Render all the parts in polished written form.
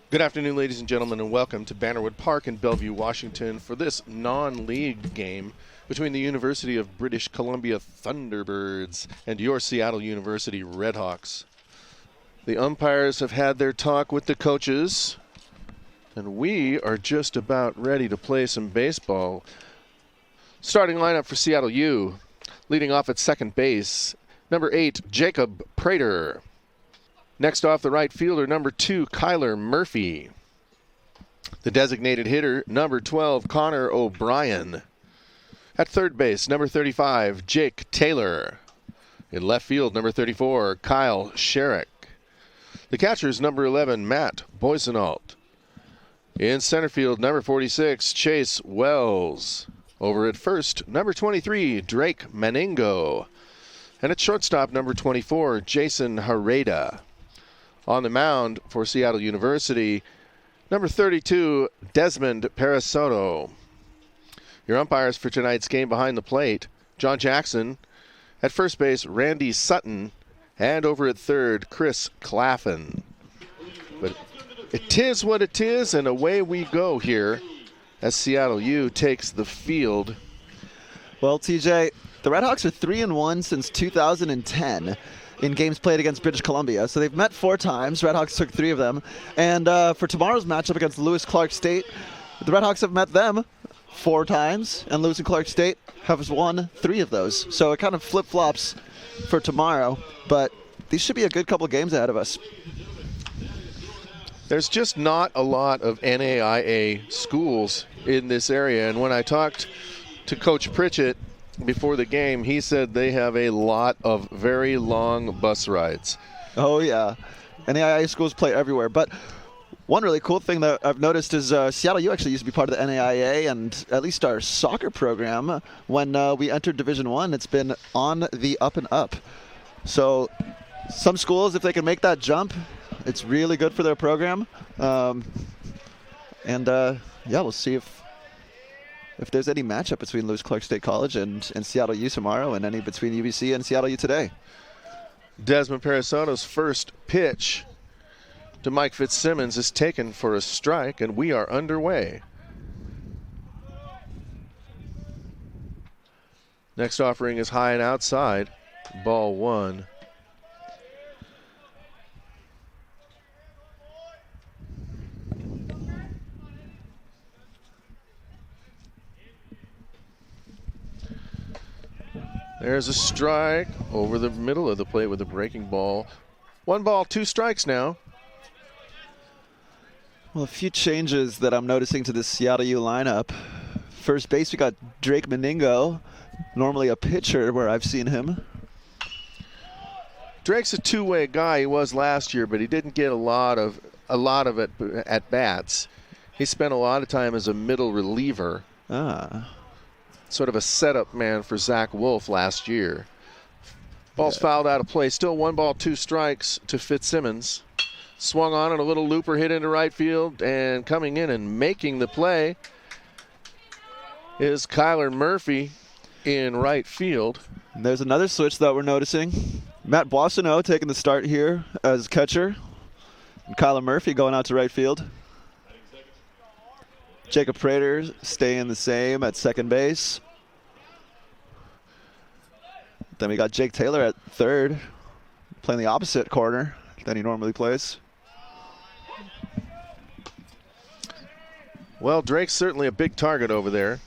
Good afternoon, ladies and gentlemen, and welcome to Bannerwood Park in Bellevue, Washington for this non-league game between the University of British Columbia Thunderbirds and your Seattle University REDHAWKS. The umpires have had their talk with the coaches, and we are just about ready to play some baseball. Starting lineup for Seattle U, leading off at second base, number 8, Jacob Prater. Next off, the right fielder, number 2, Kyler Murphy. The designated hitter, number 12, Connor O'Brien. At third base, number 35, Jake Taylor. In left field, number 34, Kyle Sherrick. The catcher's number 11, Matt Boisenault. In center field, number 46, Chase Wells. Over at first, number 23, Drake Mandingo. And at shortstop, number 24, Jason Hareda. On the mound for Seattle University, number 32, Desmond Parasoto. Your umpires for tonight's game behind the plate, John Jackson. At first base, Randy Sutton. And over at third, Chris Claffin. But it is what it is, and away we go here as Seattle U takes the field. Well, TJ, the REDHAWKS are 3-1 since 2010. In games played against British Columbia. So they've met 4 times. REDHAWKS took 3 of them. And for tomorrow's matchup against Lewis Clark State, the REDHAWKS have met them 4 times, and Lewis and Clark State have won 3 of those. So it kind of flip-flops for tomorrow, but these should be a good couple games ahead of us. There's just not a lot of NAIA schools in this area, and when I talked to Coach Pritchett before the game, he said they have a lot of very long bus rides. Oh, yeah. NAIA schools play everywhere. But one really cool thing that I've noticed is Seattle U actually used to be part of the NAIA, and at least our soccer program, when we entered Division I, it's been on the up and up. So some schools, if they can make that jump, it's really good for their program. Yeah, we'll see if there's any matchup between Lewis Clark State College and Seattle U tomorrow, and any between UBC and Seattle U today. Desmond Parasoto's first pitch to Mike Fitzsimmons is taken for a strike, and we are underway. Next offering is high and outside. Ball 1. There's a strike over the middle of the plate with a breaking ball. 1 ball, 2 strikes now. Well, a few changes that I'm noticing to this Seattle U lineup. First base, we got Drake Mandingo, normally a pitcher where I've seen him. Drake's a two-way guy. He was last year, but he didn't get a lot of it at bats. He spent a lot of time as a middle reliever. Sort of a setup man for Zach Wolf last year. Ball's fouled out of play. Still 1 ball, 2 strikes to Fitzsimmons. Swung on and a little looper hit into right field, and coming in and making the play is Kyler Murphy in right field. And there's another switch that we're noticing. Matt Boisenault taking the start here as catcher, and Kyler Murphy going out to right field. Jacob Prater staying the same at second base. Then we got Jake Taylor at third, playing the opposite corner than he normally plays. Well, Drake's certainly a big target over there.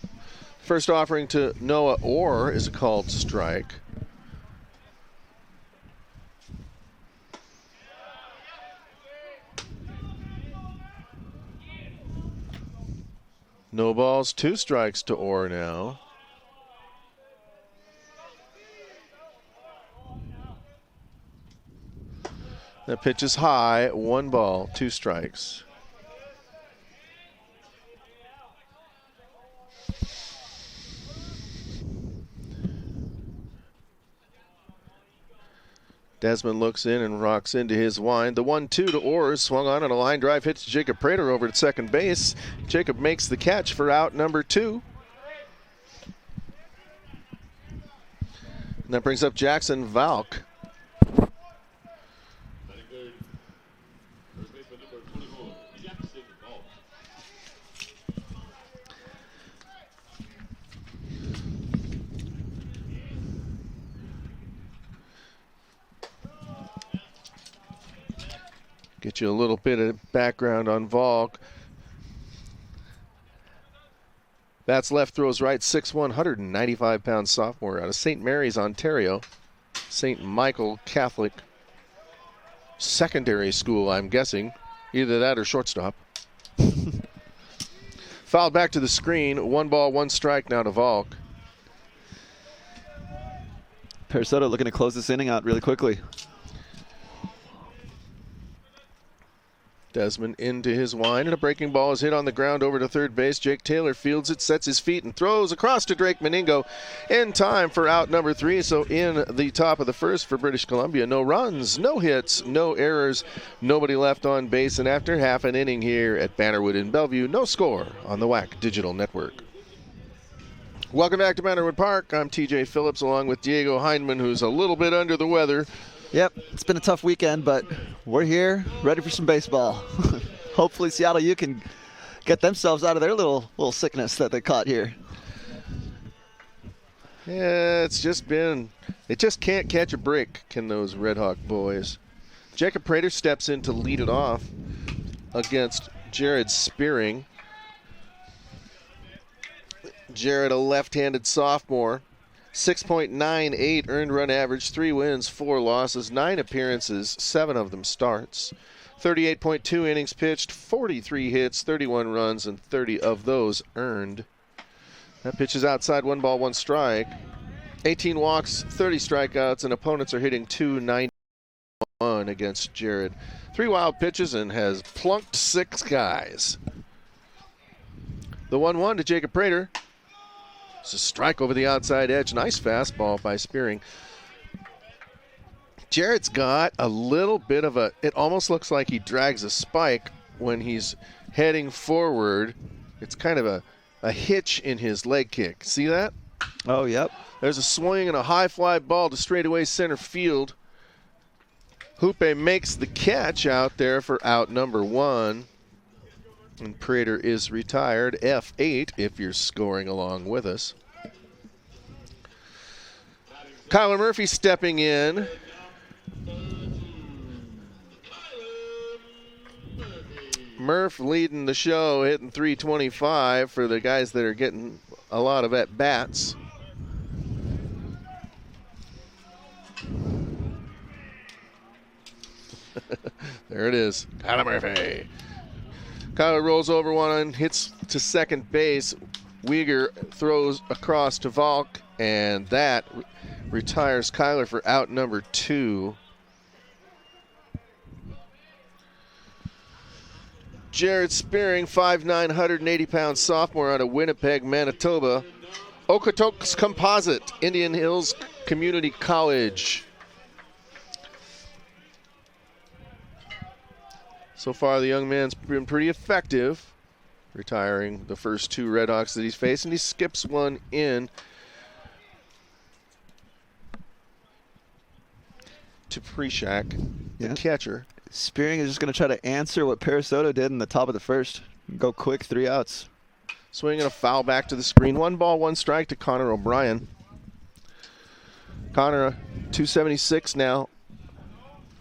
First offering to Noah Orr is a called strike. No balls, 2 strikes to Orr now. That pitch is high, 1 ball, 2 strikes. Desmond looks in and rocks into his wind. The 1-2 to Orr, swung on and a line drive hits Jacob Prater over at second base. Jacob makes the catch for out number 2. And that brings up Jackson Valk. Get you a little bit of background on Volk. Bats left, throws right, 6'1", 195-pound sophomore out of St. Mary's, Ontario. St. Michael Catholic Secondary School, I'm guessing. Either that or shortstop. Fouled back to the screen. 1 ball, 1 strike now to Volk. Prater looking to close this inning out really quickly. Desmond into his wind, and a breaking ball is hit on the ground over to third base. Jake Taylor fields it, sets his feet, and throws across to Drake Mandingo in time for out number 3. So in the top of the first for British Columbia, no runs, no hits, no errors, nobody left on base. And after half an inning here at Bannerwood in Bellevue, no score on the WAC Digital Network. Welcome back to Bannerwood Park. I'm TJ Phillips along with Diego Heinman, who's a little bit under the weather. Yep, it's been a tough weekend, but we're here, ready for some baseball. Hopefully Seattle U can get themselves out of their little sickness that they caught here. Yeah, it just can't catch a break, can those Redhawk boys. Jacob Prater steps in to lead it off against Jared Spearing. Jared, a left-handed sophomore. 6.98 earned run average, 3 wins, 4 losses, 9 appearances, 7 of them starts. 38.2 innings pitched, 43 hits, 31 runs, and 30 of those earned. That pitch is outside, 1 ball, 1 strike. 18 walks, 30 strikeouts, and opponents are hitting .291 against Jared. 3 wild pitches and has plunked 6 guys. The 1-1 to Jacob Prater. It's a strike over the outside edge. Nice fastball by Spearing. Jared's got a little bit of it almost looks like he drags a spike when he's heading forward. It's kind of a hitch in his leg kick. See that? Oh, yep. There's a swing and a high fly ball to straightaway center field. Hoope makes the catch out there for out number 1. And Prater is retired. F8 if you're scoring along with us. Kyler Murphy stepping in. Murph leading the show, hitting .325 for the guys that are getting a lot of at-bats. There it is, Kyler Murphy. Kyler rolls over one, hits to second base. Uyghur throws across to Volk, and that retires Kyler for out number 2. Jared Spearing, 5'9", 180-pound sophomore out of Winnipeg, Manitoba. Okotoks Composite, Indian Hills Community College. So far, the young man's been pretty effective, retiring the first 2 Redhawks that he's faced, and he skips one in to Preshak, the catcher. Spearing is just going to try to answer what Prater did in the top of the first. Go quick, 3 outs. Swing and a foul back to the screen. 1 ball, 1 strike to Connor O'Brien. Connor, 276 now.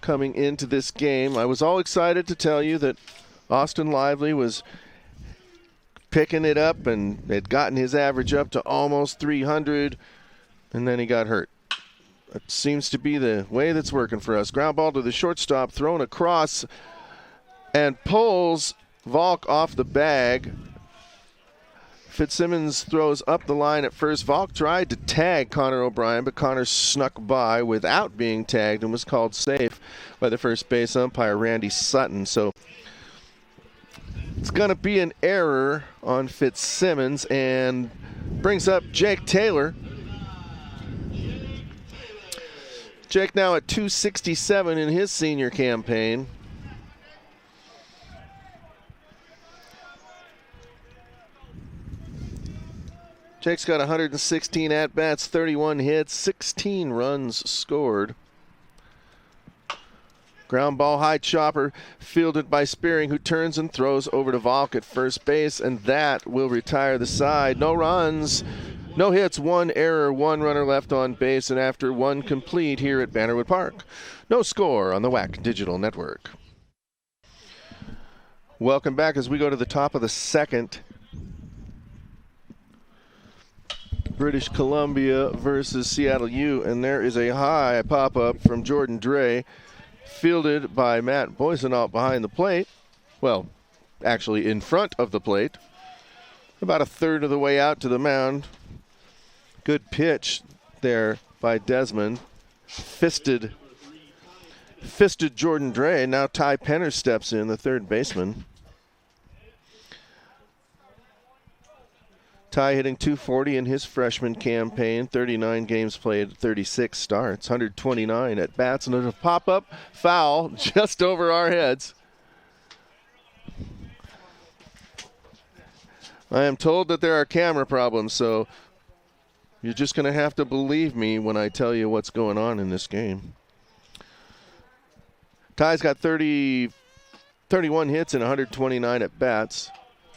Coming into this game, I was all excited to tell you that Austin Lively was picking it up and had gotten his average up to almost 300, and then he got hurt. It seems to be the way that's working for us. Ground ball to the shortstop, thrown across, and pulls Volk off the bag. Fitzsimmons throws up the line at first. Volk tried to tag Connor O'Brien, but Connor snuck by without being tagged and was called safe by the first base umpire, Randy Sutton. So it's going to be an error on Fitzsimmons and brings up Jake Taylor. Jake now at 267 in his senior campaign. Jake's got 116 at-bats, 31 hits, 16 runs scored. Ground ball, high chopper, fielded by Spearing, who turns and throws over to Volk at first base, and that will retire the side. No runs, no hits, 1 error, 1 runner left on base, and after 1 complete here at Bannerwood Park. No score on the WAC Digital Network. Welcome back as we go to the top of the second. British Columbia versus Seattle U, and there is a high pop-up from Jordan Dre, fielded by Matt Boisenault behind the plate. Well, actually in front of the plate. About a third of the way out to the mound. Good pitch there by Desmond. Fisted Jordan Dre. Now Ty Penner steps in, the third baseman. Ty hitting .240 in his freshman campaign, 39 games played, 36 starts, 129 at bats, and a pop-up foul just over our heads. I am told that there are camera problems, so you're just going to have to believe me when I tell you what's going on in this game. Ty's got 31 hits and 129 at bats.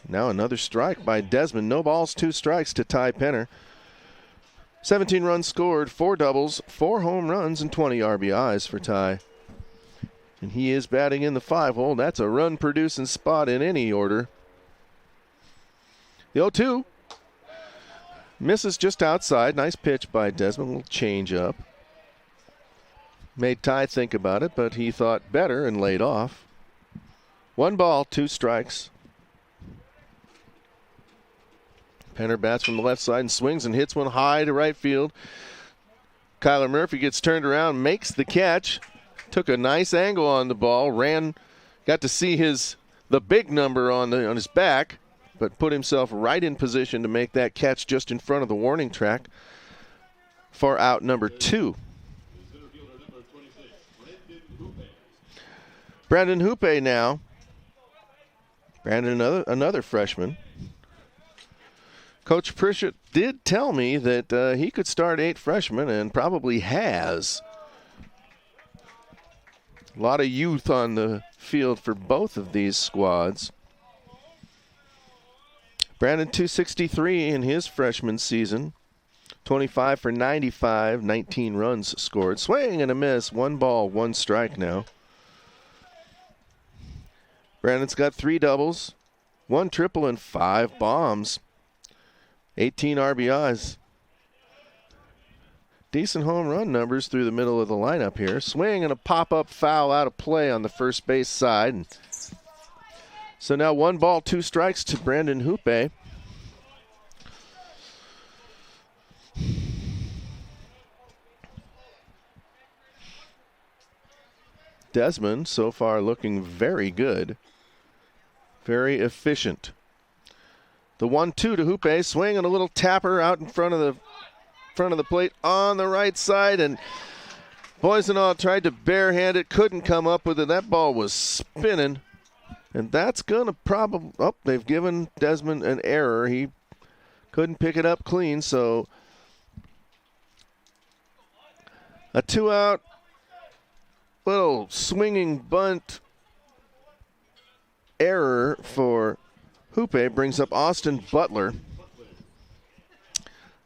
Now another strike by Desmond. No balls, 2 strikes to Ty Penner. 17 runs scored, 4 doubles, 4 home runs, and 20 RBIs for Ty. And he is batting in the 5-hole. That's a run-producing spot in any order. The 0-2 misses just outside. Nice pitch by Desmond. A little change up. Made Ty think about it, but he thought better and laid off. 1 ball, 2 strikes. Penner bats from the left side and swings and hits one high to right field. Kyler Murphy gets turned around, makes the catch. Took a nice angle on the ball. Got to see the big number on his back, but put himself right in position to make that catch just in front of the warning track for out number 2. Brandon Hoope now. Brandon, another freshman. Coach Pritchett did tell me that he could start 8 freshmen and probably has. A lot of youth on the field for both of these squads. Brandon, .263 in his freshman season. 25 for 95, 19 runs scored. Swing and a miss, 1 ball, 1 strike now. Brandon's got 3 doubles, 1 triple, and 5 bombs. 18 RBIs. Decent home run numbers through the middle of the lineup here. Swing and a pop-up foul out of play on the first base side. And so now 1 ball, 2 strikes to Brandon Hoope. Desmond so far looking very good. Very efficient. The 1-2 to Hoope, swing and a little tapper out in front of the plate on the right side, and Boisenault tried to barehand it, couldn't come up with it. That ball was spinning, and that's gonna probably. Oh, they've given Desmond an error. He couldn't pick it up clean, so a 2-out, little swinging bunt error for Hoope brings up Austin Butler.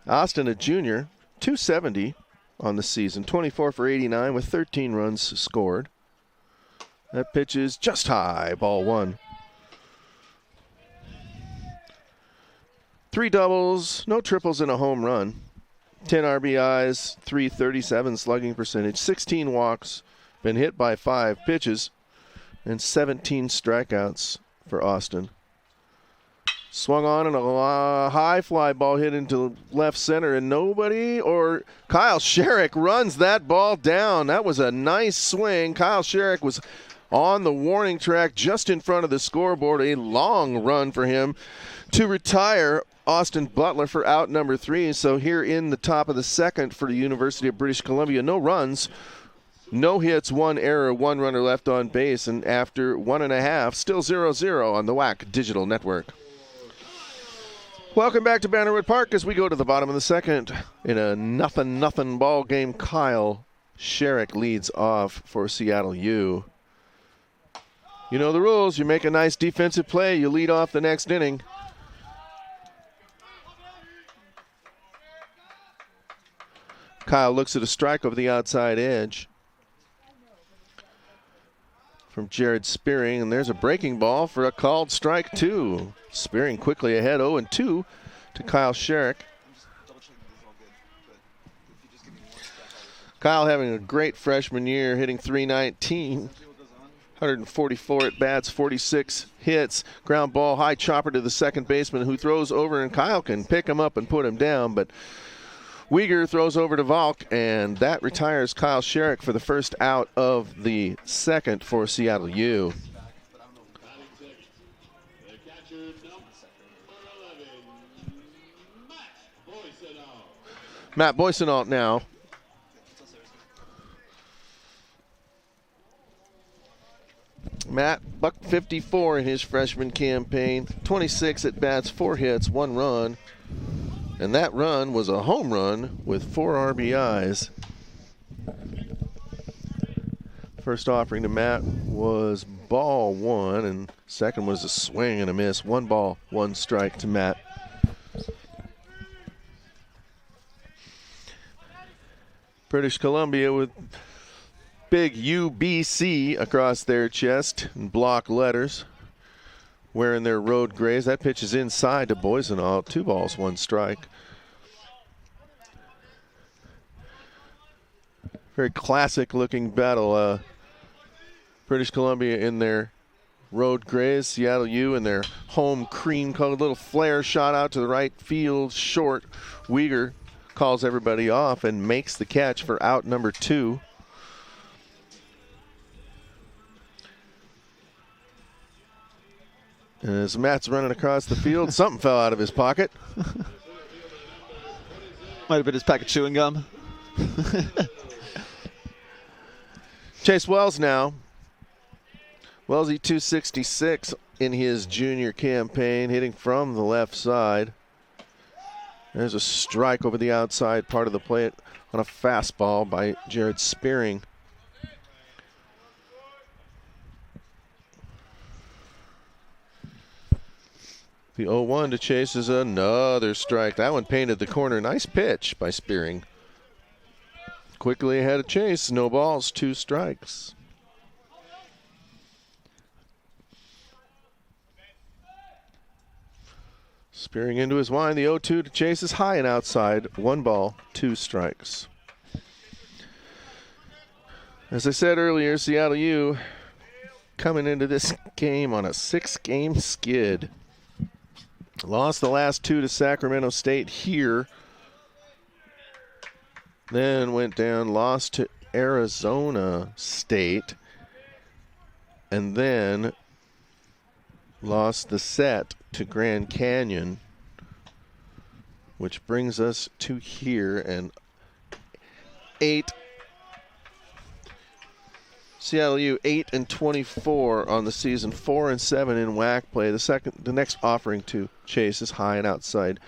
Austin, a junior, .270 on the season, 24 for 89 with 13 runs scored. That pitch is just high, ball 1. 3 doubles, no triples, and a home run. 10 RBIs, .337 slugging percentage, 16 walks, been hit by 5 pitches, and 17 strikeouts for Austin. Swung on and a high fly ball hit into left center, and Kyle Sherrick runs that ball down. That was a nice swing. Kyle Sherrick was on the warning track just in front of the scoreboard. A long run for him to retire Austin Butler for out number 3. So here in the top of the second for the University of British Columbia, no runs, no hits, 1 error, 1 runner left on base, and after 1.5, still 0-0 on the WAC Digital Network. Welcome back to Bannerwood Park as we go to the bottom of the second. In a 0-0 ball game, Kyle Sherrick leads off for Seattle U. You know the rules. You make a nice defensive play, you lead off the next inning. Kyle looks at a strike over the outside edge. from Jared Spearing, and there's a breaking ball for a called strike 2. Spearing quickly ahead 0-2 to Kyle Sherrick. Kyle having a great freshman year, hitting .319, 144 at bats, 46 hits, ground ball, high chopper to the second baseman who throws over, and Kyle can pick him up and put him down, but Weegar throws over to Valk, and that retires Kyle Sherrick for the first out of the second for Seattle U. Matt Boysenalt now. Matt, .154 in his freshman campaign, 26 at bats, 4 hits, 1 run. And that run was a home run with 4 RBIs. First offering to Matt was ball 1, and second was a swing and a miss. 1 ball, 1 strike to Matt. British Columbia with big UBC across their chest in block letters, wearing their road grays. That pitch is inside to Boysenalt. 2 balls, 1 strike. Very classic looking battle. British Columbia in their road grays, Seattle U in their home cream colored. Little flare shot out to the right field, short. Weegar calls everybody off and makes the catch for out number 2. And as Matt's running across the field, something fell out of his pocket. Might have been his pack of chewing gum. Chase Wells now. Wellsy 266 in his junior campaign, hitting from the left side. There's a strike over the outside part of the plate on a fastball by Jared Spearing. The 0-1 to Chase is another strike. That one painted the corner. Nice pitch by Spearing. Quickly ahead of Chase. No balls, 2 strikes. Spearing into his wind. The 0-2 to Chase is high and outside. 1 ball, 2 strikes. As I said earlier, Seattle U coming into this game on a 6-game skid. Lost the last 2 to Sacramento State here. Then went down, lost to Arizona State. And then lost the set to Grand Canyon, which brings us to here. And 8. Seattle U 8-24 on the season, 4-7 in WAC play. The next offering to Chase is high and outside.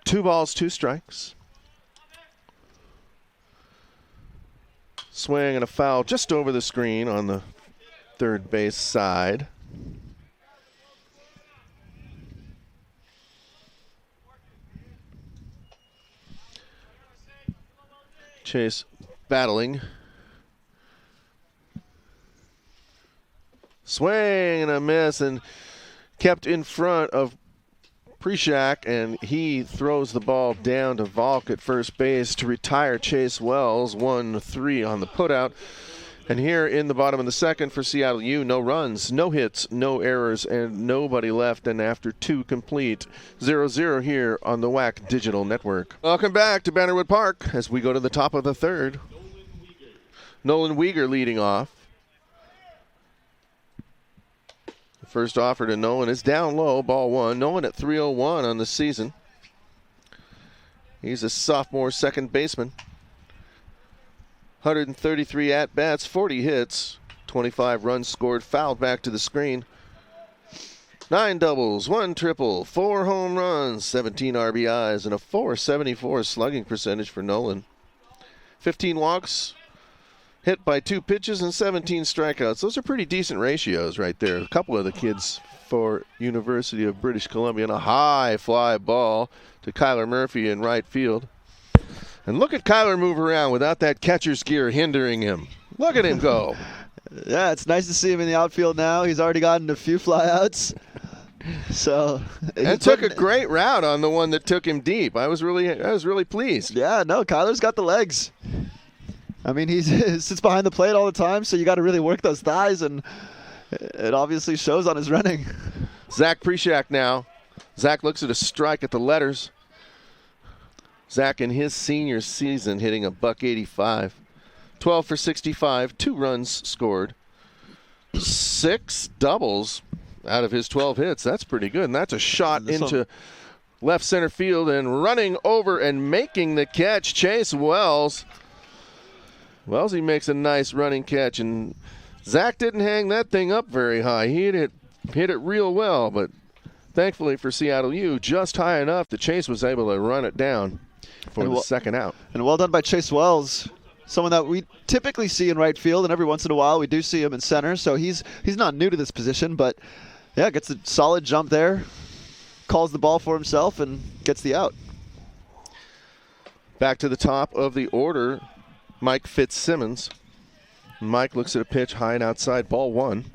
2 balls, 2 strikes. Swing and a foul just over the screen on the third base side. Chase battling. Swing and a miss, and kept in front of Preshak, and he throws the ball down to Valk at first base to retire Chase Wells. 1-3 on the putout. And here in the bottom of the second for Seattle U, no runs, no hits, no errors, and nobody left. And after 2 complete, 0-0 here on the WAC Digital Network. Welcome back to Bannerwood Park as we go to the top of the third. Nolan Weegar leading off. First offer to Nolan is down low, ball 1. Nolan at .301 on the season. He's a sophomore second baseman. 133 at-bats, 40 hits, 25 runs scored, fouled back to the screen. 9 doubles, 1 triple, 4 home runs, 17 RBIs, and a .474 slugging percentage for Nolan. 15 walks, hit by 2 pitches, and 17 strikeouts. Those are pretty decent ratios right there. A couple of the kids for University of British Columbia, and a high fly ball to Kyler Murphy in right field. And look at Kyler move around without that catcher's gear hindering him. Look at him go. Yeah, it's nice to see him in the outfield now. He's already gotten a few flyouts. So and took a great route on the one that took him deep. I was really pleased. Yeah, no, Kyler's got the legs. I mean, he sits behind the plate all the time, so you got to really work those thighs, and it obviously shows on his running. Zach Preshak now. Zach looks at a strike at the letters. Zach in his senior season hitting a .185. 12 for 65, 2 runs scored. 6 doubles out of his 12 hits. That's pretty good. And that's a shot into left center field, and running over and making the catch, Chase Wells. Wellesley makes a nice running catch, and Zach didn't hang that thing up very high. He hit it real well, but thankfully for Seattle U, just high enough that Chase was able to run it down for the second out. And well done by Chase Wells, someone that we typically see in right field, and every once in a while we do see him in center, so he's not new to this position, but yeah, gets a solid jump there, calls the ball for himself, and gets the out. Back to the top of the order, Mike Fitzsimmons. Mike looks at a pitch high and outside, ball 1.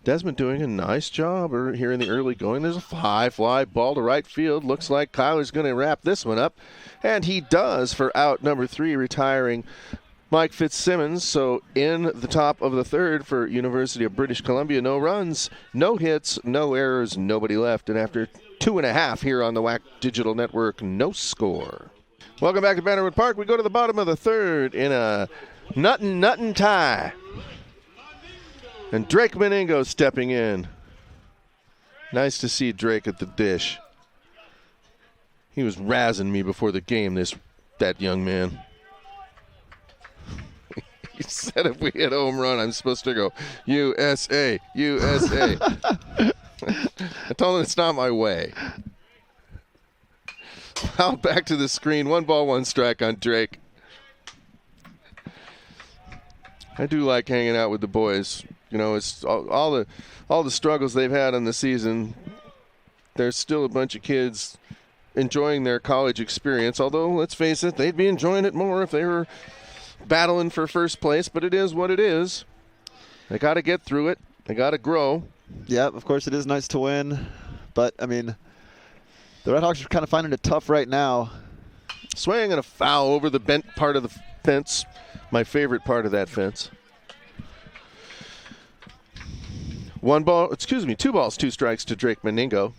Desmond doing a nice job here in the early going. There's a high fly ball to right field. Looks like Kyler's going to wrap this one up, and he does for out number 3, retiring Mike Fitzsimmons. So in the top of the third for University of British Columbia, no runs, no hits, no errors, nobody left. And after 2.5 here on the WAC Digital Network, no score. Welcome back to Bannerwood Park. We go to the bottom of the third in a nuttin' tie. And Drake Mandingo stepping in. Nice to see Drake at the dish. He was razzing me before the game, that young man. He said if we hit a home run, I'm supposed to go, USA, USA. I told him it's not my way. Now back to the screen. 1 ball, 1 strike on Drake. I do like hanging out with the boys. You know, it's all the struggles they've had on the season. There's still a bunch of kids enjoying their college experience, although, let's face it, they'd be enjoying it more if they were battling for first place, but it is what it is. They got to get through it. They got to grow. Yeah, of course it is nice to win, but, I mean, the REDHAWKS are kind of finding it tough right now. Swing and a foul over the bent part of the fence. My favorite part of that fence. 2 balls, 2 strikes to Drake Mandingo.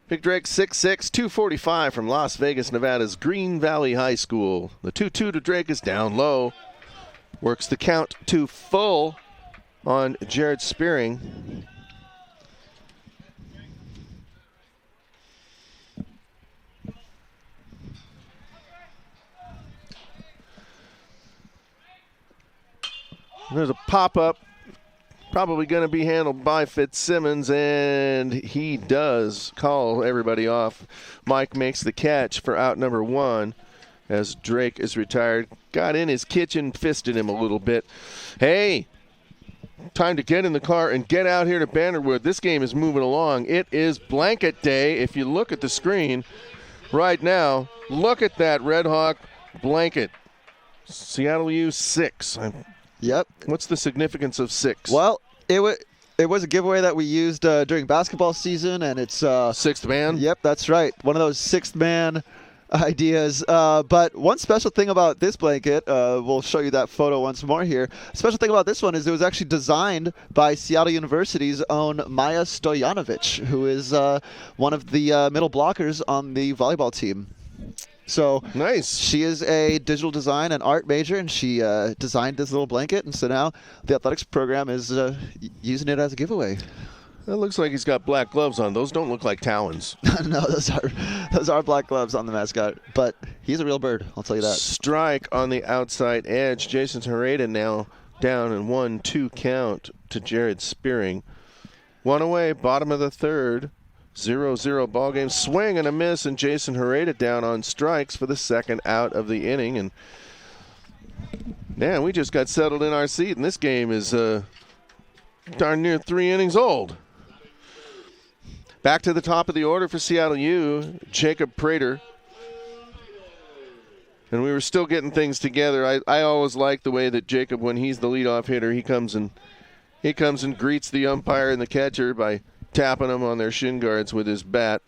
Big Drake 6'6", 245 from Las Vegas, Nevada's Green Valley High School. The 2-2 to Drake is down low. Works the count to full on Jared Spearing. There's a pop-up, probably going to be handled by Fitzsimmons, and he does call everybody off. Mike makes the catch for out number 1 as Drake is retired. Got in his kitchen, fisted him a little bit. Hey, time to get in the car and get out here to Bannerwood. This game is moving along. It is blanket day. If you look at the screen right now, look at that REDHAWK blanket. Seattle U 6. Yep. What's the significance of 6? Well, it was a giveaway that we used during basketball season, and it's 6th man? Yep, that's right. One of those 6th man ideas. But one special thing about this blanket, we'll show you that photo once more here. Special thing about this one is it was actually designed by Seattle University's own Maya Stojanovic, who is one of the middle blockers on the volleyball team. So nice. She is a digital design and art major, and she designed this little blanket, and so now the athletics program is using it as a giveaway. That looks like he's got black gloves on. Those don't look like talons. No, those are black gloves on the mascot, but he's a real bird, I'll tell you that. Strike on the outside edge. Jason Hereda now down in 1-2 count to Jared Spearing. 1 away, bottom of the third. 0-0 ball game. Swing and a miss, and Jason Hereda down on strikes for the second out of the inning. And man, we just got settled in our seat, and this game is darn near 3 innings old. Back to the top of the order for Seattle U, Jacob Prater. And we were still getting things together. I always like the way that Jacob, when he's the leadoff hitter, he comes and greets the umpire and the catcher by tapping them on their shin guards with his bat,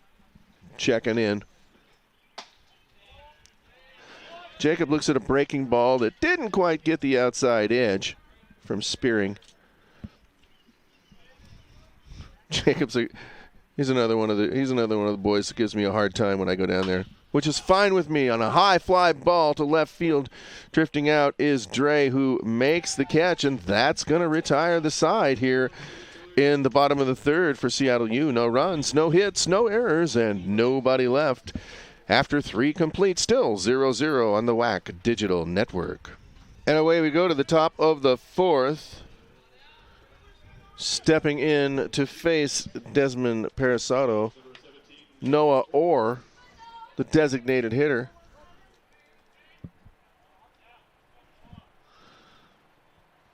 checking in. Jacob looks at a breaking ball that didn't quite get the outside edge from Spearing. He's another one of the boys that gives me a hard time when I go down there, which is fine with me. On a high fly ball to left field, drifting out is Dre, who makes the catch, and that's going to retire the side here in the bottom of the third for Seattle U. No runs, no hits, no errors, and nobody left. After 3 complete, still 0-0 on the WAC Digital Network. And away we go to the top of the fourth. Stepping in to face Desmond Parasato, Noah Orr, the designated hitter.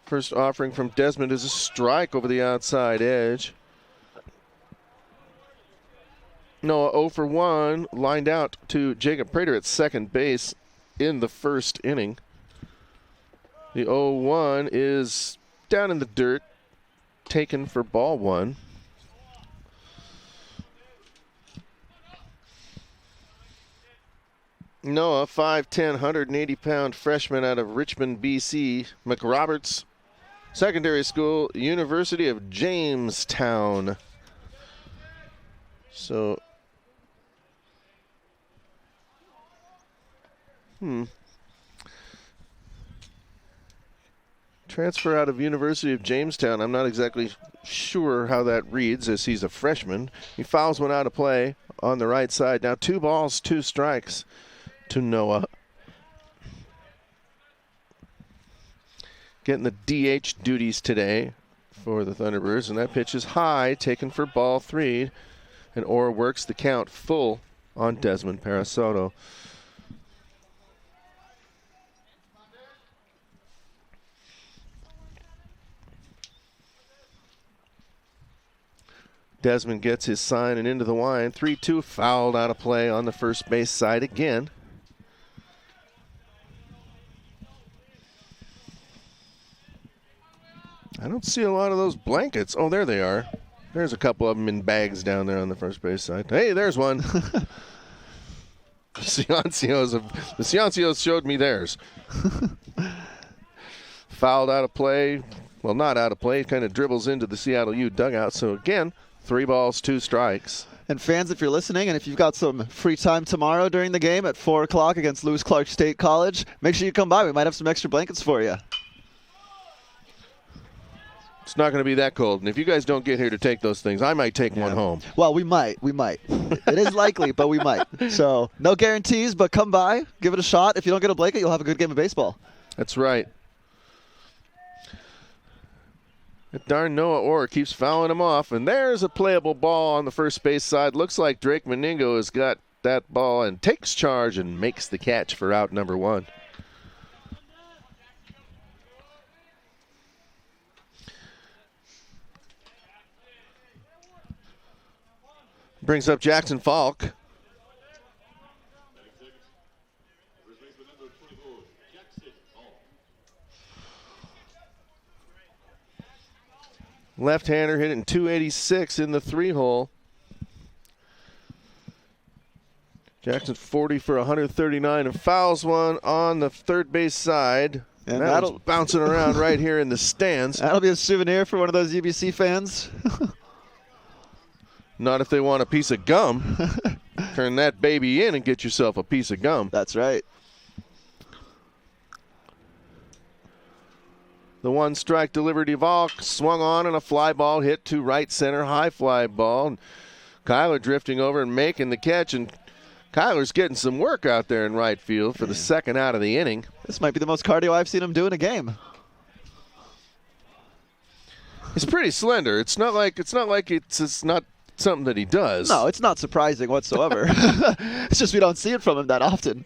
First offering from Desmond is a strike over the outside edge. Noah 0 for 1, lined out to Jacob Prater at second base in the first inning. The 0-1 is down in the dirt, taken for ball 1. Noah, 5'10", 180-pound freshman out of Richmond, BC. McRoberts Secondary School, University of Jamestown. So, transfer out of University of Jamestown. I'm not exactly sure how that reads as he's a freshman. He fouls one out of play on the right side. Now 2 balls, 2 strikes to Noah. Getting the DH duties today for the Thunderbirds, and that pitch is high, taken for ball 3, and Orr works the count full on Desmond Parasato. Desmond gets his sign and into the line. 3-2, fouled out of play on the first base side again. I don't see a lot of those blankets. Oh, there they are. There's a couple of them in bags down there on the first base side. Hey, there's one. The Ciancios showed me theirs. Fouled out of play. Well, not out of play. Kind of dribbles into the Seattle U dugout. So, again, 3 balls, 2 strikes. And fans, if you're listening, and if you've got some free time tomorrow during the game at 4 o'clock against Lewis Clark State College, make sure you come by. We might have some extra blankets for you. It's not going to be that cold. And if you guys don't get here to take those things, I might take one home. Well, we might. It is likely, but we might. So no guarantees, but come by. Give it a shot. If you don't get a blanket, you'll have a good game of baseball. That's right. That darn Noah Orr keeps fouling him off. And there's a playable ball on the first base side. Looks like Drake Mandingo has got that ball and takes charge and makes the catch for out number 1. Brings up Jackson Falk. Left-hander hitting 286 in the 3-hole. Jackson's 40 for 139 and fouls one on the third base side. And that'll bouncing around right here in the stands. That'll be a souvenir for one of those UBC fans. Not if they want a piece of gum. Turn that baby in and get yourself a piece of gum. That's right. The 1-strike delivered to Valk, swung on and a fly ball hit to right center, high fly ball. Kyler drifting over and making the catch, and Kyler's getting some work out there in right field for the second out of the inning. This might be the most cardio I've seen him do in a game. He's pretty slender. It's not like it's not something that he does. No, it's not surprising whatsoever. It's just we don't see it from him that often.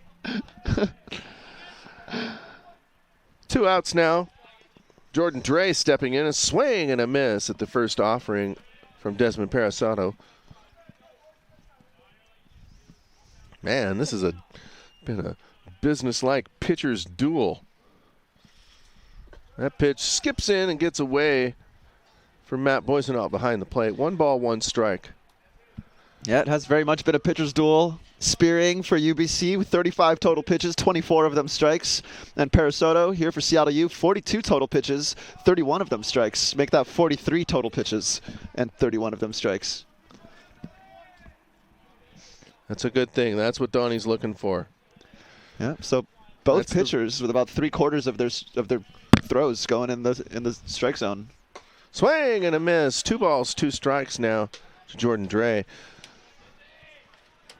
2 outs now. Jordan Dre stepping in, a swing and a miss at the first offering from Desmond Parasato. Man, this has been a business-like pitcher's duel. That pitch skips in and gets away from Matt Boisonaut behind the plate. 1 ball, 1 strike. Yeah, it has very much been a pitcher's duel. Spearing for UBC with 35 total pitches, 24 of them strikes. And Parasoto here for Seattle U, 42 total pitches, 31 of them strikes. Make that 43 total pitches and 31 of them strikes. That's a good thing. That's what Donnie's looking for. Yeah, so both pitchers with about 3/4 of their throws going in the strike zone. Swing and a miss. 2 balls, 2 strikes now to Jordan Dre.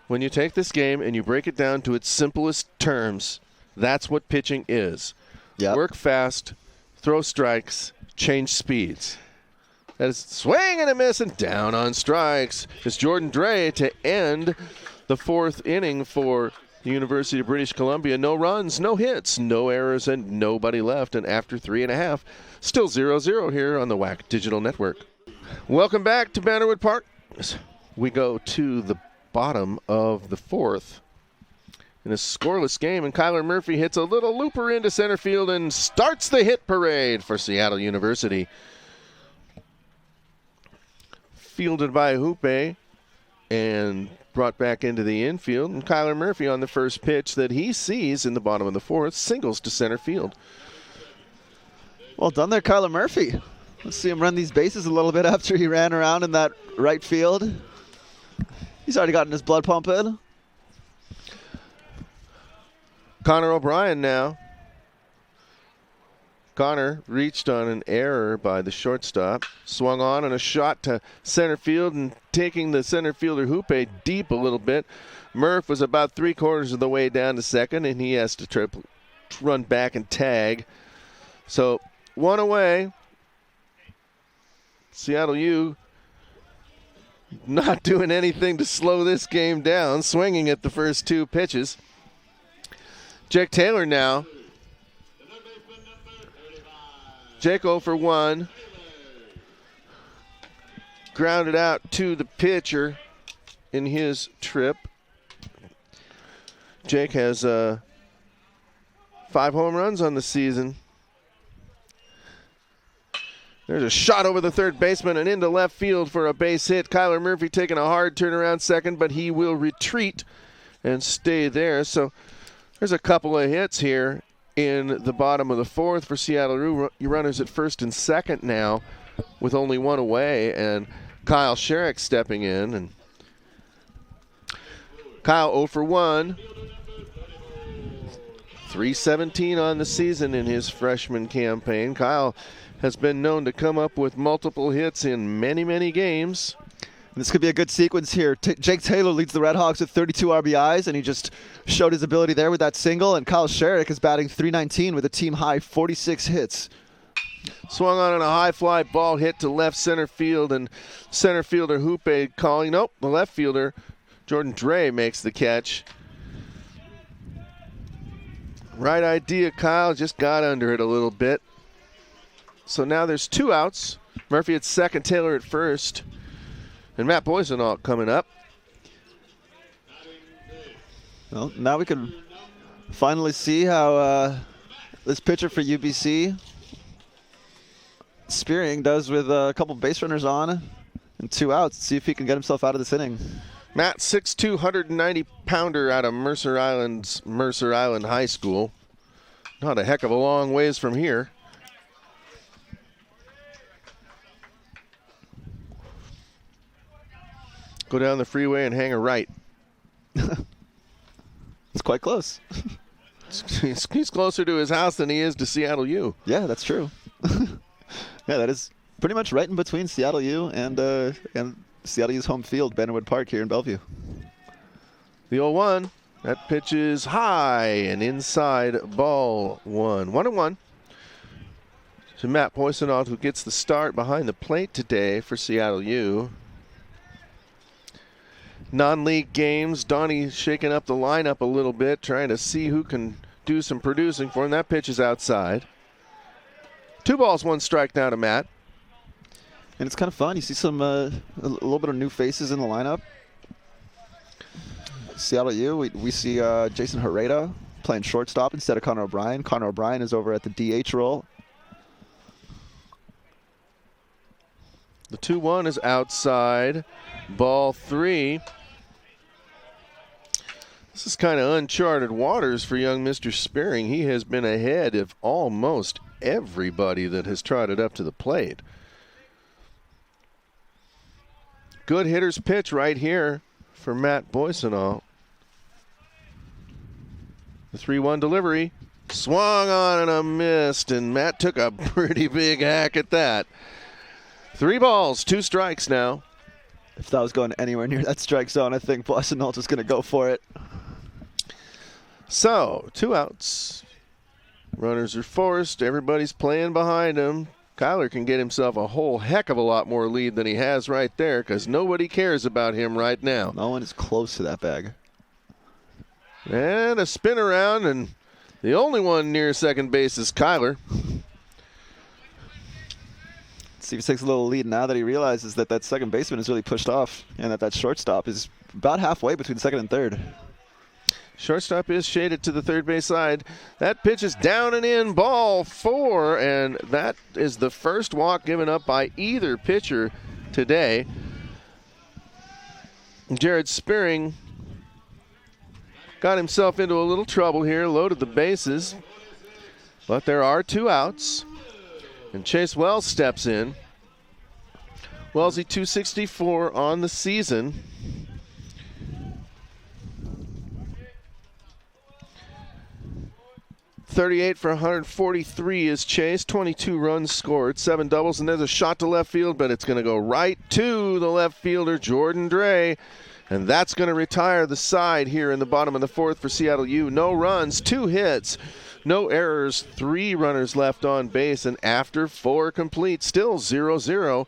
When you take this game and you break it down to its simplest terms, that's what pitching is. Yep. Work fast, throw strikes, change speeds. That is swing and a miss and down on strikes. It's Jordan Dre to end the 4th inning for the University of British Columbia. No runs, no hits, no errors, and nobody left. And after 3.5, still 0-0 here on the WAC Digital Network. Welcome back to Bannerwood Park. We go to the bottom of the 4th in a scoreless game, and Kyler Murphy hits a little looper into center field and starts the hit parade for Seattle University. Fielded by Hoope and brought back into the infield, and Kyler Murphy on the first pitch that he sees in the bottom of the 4th singles to center field. Well done there, Kyler Murphy. Let's see him run these bases a little bit after he ran around in that right field. He's already gotten his blood pumping. Connor O'Brien now. Connor reached on an error by the shortstop. Swung on a shot to center field and taking the center fielder Hoope deep a little bit. Murph was about 3/4 of the way down to second, and he has to run back and tag. So 1 away. Seattle U not doing anything to slow this game down, swinging at the first 2 pitches. Jake Taylor now. Jake 0 for 1. Grounded out to the pitcher in his trip. Jake has 5 home runs on the season. There's a shot over the third baseman and into left field for a base hit. Kyler Murphy taking a hard turnaround second, but he will retreat and stay there. So there's a couple of hits here in the bottom of the 4th for Seattle. Runners at first and second now with only 1 away, and Kyle Sherrick stepping in. And Kyle 0 for 1. 317 on the season in his freshman campaign. Kyle has been known to come up with multiple hits in many, many games. This could be a good sequence here. Jake Taylor leads the REDHAWKS with 32 RBIs, and he just showed his ability there with that single. And Kyle Sherrick is batting .319 with a team-high 46 hits. Swung on a high fly ball hit to left center field, and center fielder Hoope calling. Nope, the left fielder, Jordan Dre, makes the catch. Right idea, Kyle, just got under it a little bit. So now there's 2 outs. Murphy at second, Taylor at first. And Matt Boisonaut coming up. Well, now we can finally see how this pitcher for UBC, Spearing, does with a couple base runners on and 2 outs. See if he can get himself out of this inning. Matt, 6'2", 190-pounder out of Mercer Island High School. Not a heck of a long ways from here. Go down the freeway and hang a right. It's quite close. He's closer to his house than he is to Seattle U. Yeah, that's true. Yeah, that is pretty much right in between Seattle U and Seattle U's home field, Bannerwood Park here in Bellevue. The 0-1. That pitch is high and inside, ball 1. 1-1 to Matt Boisonaut, who gets the start behind the plate today for Seattle U. Non-league games, Donnie shaking up the lineup a little bit, trying to see who can do some producing for him. That pitch is outside. 2 balls, 1 strike now to Matt. And it's kind of fun. You see some a little bit of new faces in the lineup. Seattle U, we see Jason Herrera playing shortstop instead of Connor O'Brien. Connor O'Brien is over at the DH role. The 2-1 is outside. Ball 3. This is kind of uncharted waters for young Mr. Spearing. He has been ahead of almost everybody that has trotted up to the plate. Good hitter's pitch right here for Matt Boysenall. The 3-1 delivery. Swung on and a missed, and Matt took a pretty big hack at that. 3 balls, 2 strikes now. If that was going anywhere near that strike zone, I think Boysenall is going to go for it. So, 2 outs. Runners are forced. Everybody's playing behind him. Kyler can get himself a whole heck of a lot more lead than he has right there because nobody cares about him right now. No one is close to that bag. And a spin around, and the only one near second base is Kyler. Steve takes a little lead now that he realizes that that second baseman is really pushed off and that shortstop is about halfway between second and third. Shortstop is shaded to the third base side. That pitch is down and in, ball 4, and that is the first walk given up by either pitcher today. Jared Spearing got himself into a little trouble here, loaded the bases, but there are 2 outs, and Chase Wells steps in. Wellesley 264 on the season. .38 for 143 is Chase. 22 runs scored, 7 doubles, and there's a shot to left field, but it's going to go right to the left fielder, Jordan Dre. And that's going to retire the side here in the bottom of the 4th for Seattle U. No runs, 2 hits, no errors, 3 runners left on base, and after 4 complete, still 0-0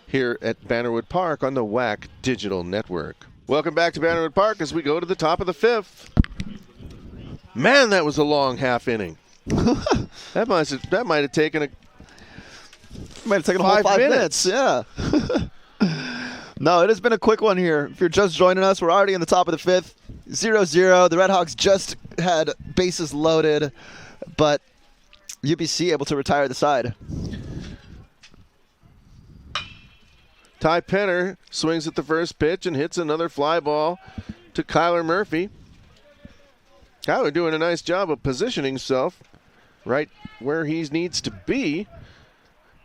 here at Bannerwood Park on the WAC Digital Network. Welcome back to Bannerwood Park as we go to the top of the 5th. Man, that was a long half inning. that might have taken a whole 5 minutes. Yeah. No, it has been a quick one here. If you're just joining us, we're already in the top of the 5th. 0-0. The REDHAWKS just had bases loaded, but UBC able to retire the side. Ty Penner swings at the first pitch and hits another fly ball to Kyler Murphy. Kyler doing a nice job of positioning himself right where he needs to be.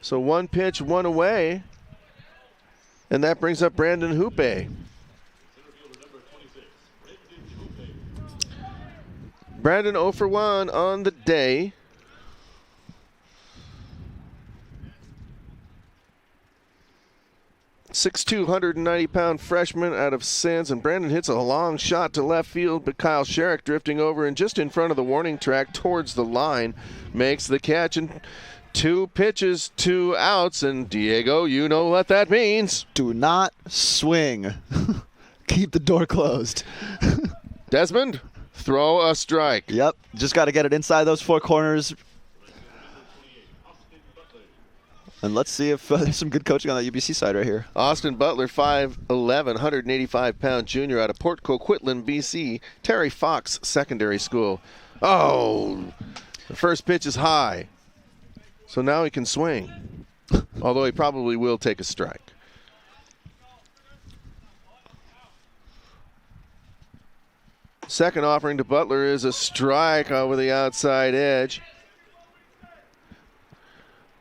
So 1 pitch, 1 away. And that brings up Brandon Hoope. Brandon 0 for 1 on the day. .62", 190-pound freshman out of Sands, and Brandon hits a long shot to left field, but Kyle Sherrick drifting over and just in front of the warning track towards the line makes the catch, and 2 pitches, 2 outs, and Diego, you know what that means. Do not swing. Keep the door closed. Desmond, throw a strike. Yep, just got to get it inside those 4 corners. And let's see if there's some good coaching on that UBC side right here. Austin Butler, 5'11", 185-pound junior out of Port Coquitlam, BC. Terry Fox Secondary School. Oh, the first pitch is high. So now he can swing. Although he probably will take a strike. Second offering to Butler is a strike over the outside edge.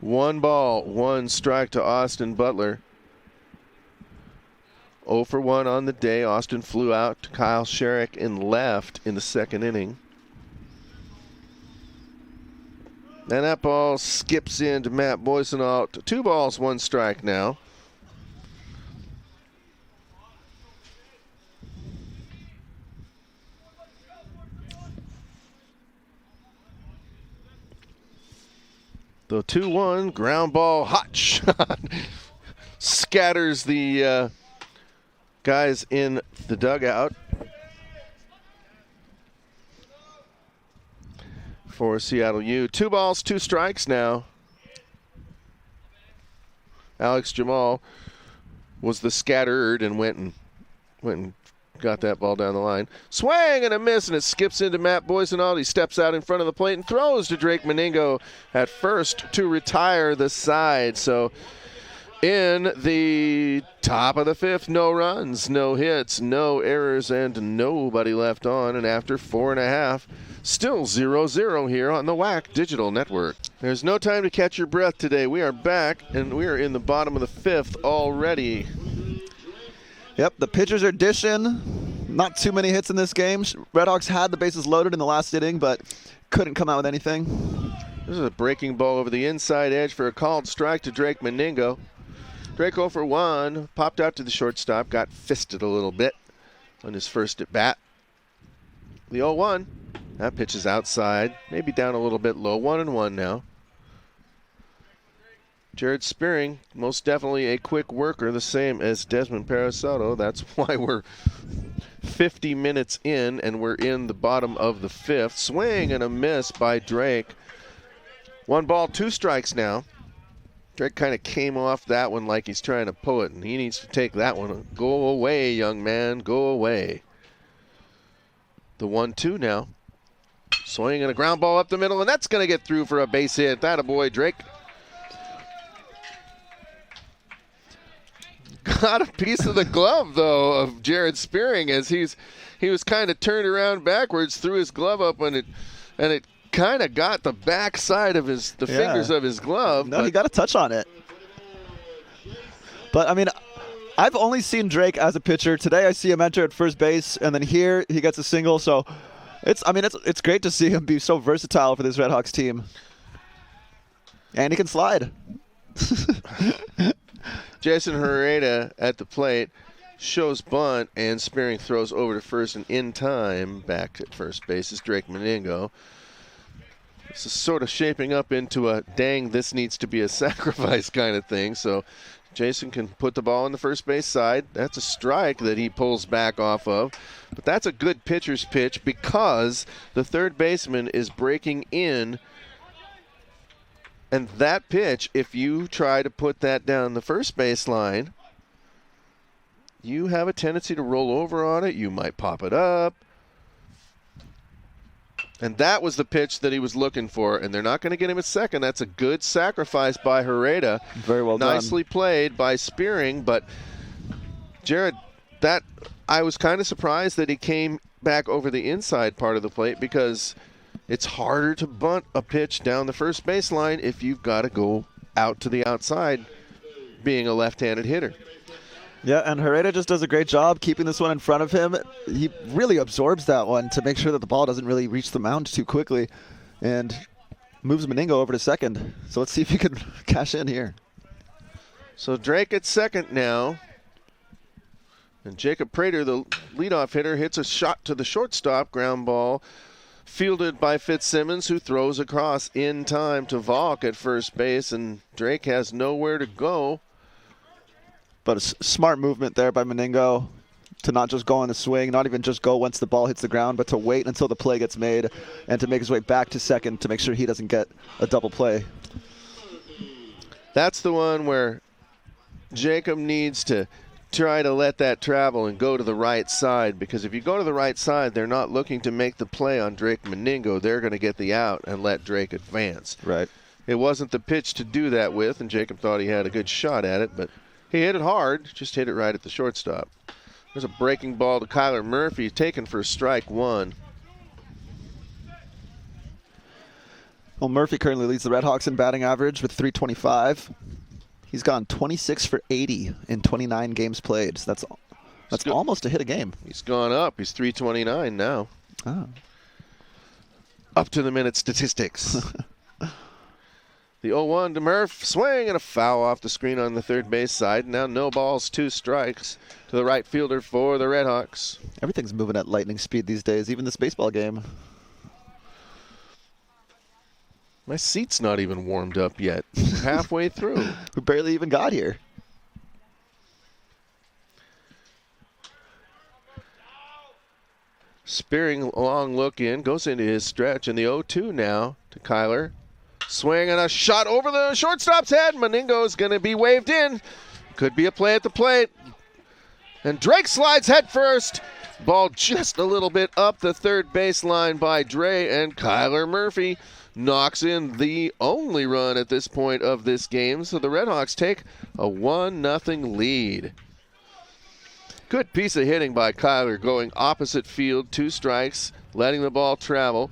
1 ball, 1 strike to Austin Butler. 0 for 1 on the day. Austin flew out to Kyle Sherrick in left in the 2nd inning. And that ball skips into Matt Boysenall. 2 balls, 1 strike now. The 2-1 ground ball, hot shot, scatters the guys in the dugout for Seattle U. 2 balls, 2 strikes now. Alex Jamal was the scattered and went and got that ball down the line. Swing and a miss, and it skips into Matt Boysenald. He steps out in front of the plate and throws to Drake Mandingo at first to retire the side. So in the top of the fifth, no runs, no hits, no errors, and nobody left on. And after 4.5, still 0-0 here on the WAC Digital Network. There's no time to catch your breath today. We are back, and we are in the bottom of the fifth already. Yep, the pitchers are dishing. Not too many hits in this game. REDHAWKS had the bases loaded in the last inning, but couldn't come out with anything. This is a breaking ball over the inside edge for a called strike to Drake Mandingo. Drake 0 for 1, popped out to the shortstop, got fisted a little bit on his first at bat. The 0-1, that pitch is outside, maybe down a little bit low, 1-1 now. Jared Spearing, most definitely a quick worker, the same as Desmond Parasoto. That's why we're 50 minutes in and we're in the bottom of the fifth. Swing and a miss by Drake. 1 ball, 2 strikes now. Drake kind of came off that one like he's trying to pull it, and he needs to take that one. Go away, young man, go away. The 1-2 now. Swing and a ground ball up the middle, and that's going to get through for a base hit. Attaboy, Drake. Got a piece of the glove, though, of Jared Spearing as he was kind of turned around backwards, threw his glove up, and it kind of got the back side of the fingers of his glove. No, he got a touch on it. But, I mean, I've only seen Drake as a pitcher. Today I see him enter at first base, and then here he gets a single. So, it's great to see him be so versatile for this REDHAWKS team. And he can slide. Jason Herrera at the plate shows bunt, and Spearing throws over to first, and in time back at first base is Drake Mandingo. This is sort of shaping up into a dang, this needs to be a sacrifice kind of thing. So Jason can put the ball on the first base side. That's a strike that he pulls back off of. But that's a good pitcher's pitch because the third baseman is breaking in. And that pitch, if you try to put that down the first baseline, you have a tendency to roll over on it. You might pop it up. And that was the pitch that he was looking for, and they're not going to get him at second. That's a good sacrifice by Herrera. Very well done. Nicely played by Spearing, but Jared, I was kind of surprised that he came back over the inside part of the plate because it's harder to bunt a pitch down the first baseline if you've got to go out to the outside being a left-handed hitter. Yeah, and Herrera just does a great job keeping this one in front of him. He really absorbs that one to make sure that the ball doesn't really reach the mound too quickly and moves Mandingo over to second. So let's see if he can cash in here. So Drake at second now. And Jacob Prater, the leadoff hitter, hits a shot to the shortstop, ground ball, fielded by Fitzsimmons, who throws across in time to Valk at first base, and Drake has nowhere to go. But a smart movement there by Mandingo to not just go on the swing, not even just go once the ball hits the ground, but to wait until the play gets made and to make his way back to second to make sure he doesn't get a double play. That's the one where Jacob needs to try to let that travel and go to the right side, because if you go to the right side, they're not looking to make the play on Drake Mandingo. They're going to get the out and let Drake advance. Right. It wasn't the pitch to do that with, and Jacob thought he had a good shot at it, but he hit it hard, just hit it right at the shortstop. There's a breaking ball to Kyler Murphy, taken for strike 1. Well, Murphy currently leads the REDHAWKS in batting average with .325. He's gone 26 for 80 in 29 games played. So that's almost a hit a game. He's gone up. He's .329 now. Oh. Up to the minute statistics. The 0-1 to Murph, swing and a foul off the screen on the third base side. Now no balls, 2 strikes to the right fielder for the REDHAWKS. Everything's moving at lightning speed these days, even this baseball game. My seat's not even warmed up yet. Halfway through. We barely even got here. Spearing, long look in, goes into his stretch, and the 0-2 now to Kyler. Swing and a shot over the shortstop's head. Mandingo's going to be waved in. Could be a play at the plate. And Drake slides head first. Ball just a little bit up the third baseline by Dre, and Kyler Murphy knocks in the only run at this point of this game. So the REDHAWKS take a 1-0 lead. Good piece of hitting by Kyler, going opposite field, 2 strikes, letting the ball travel.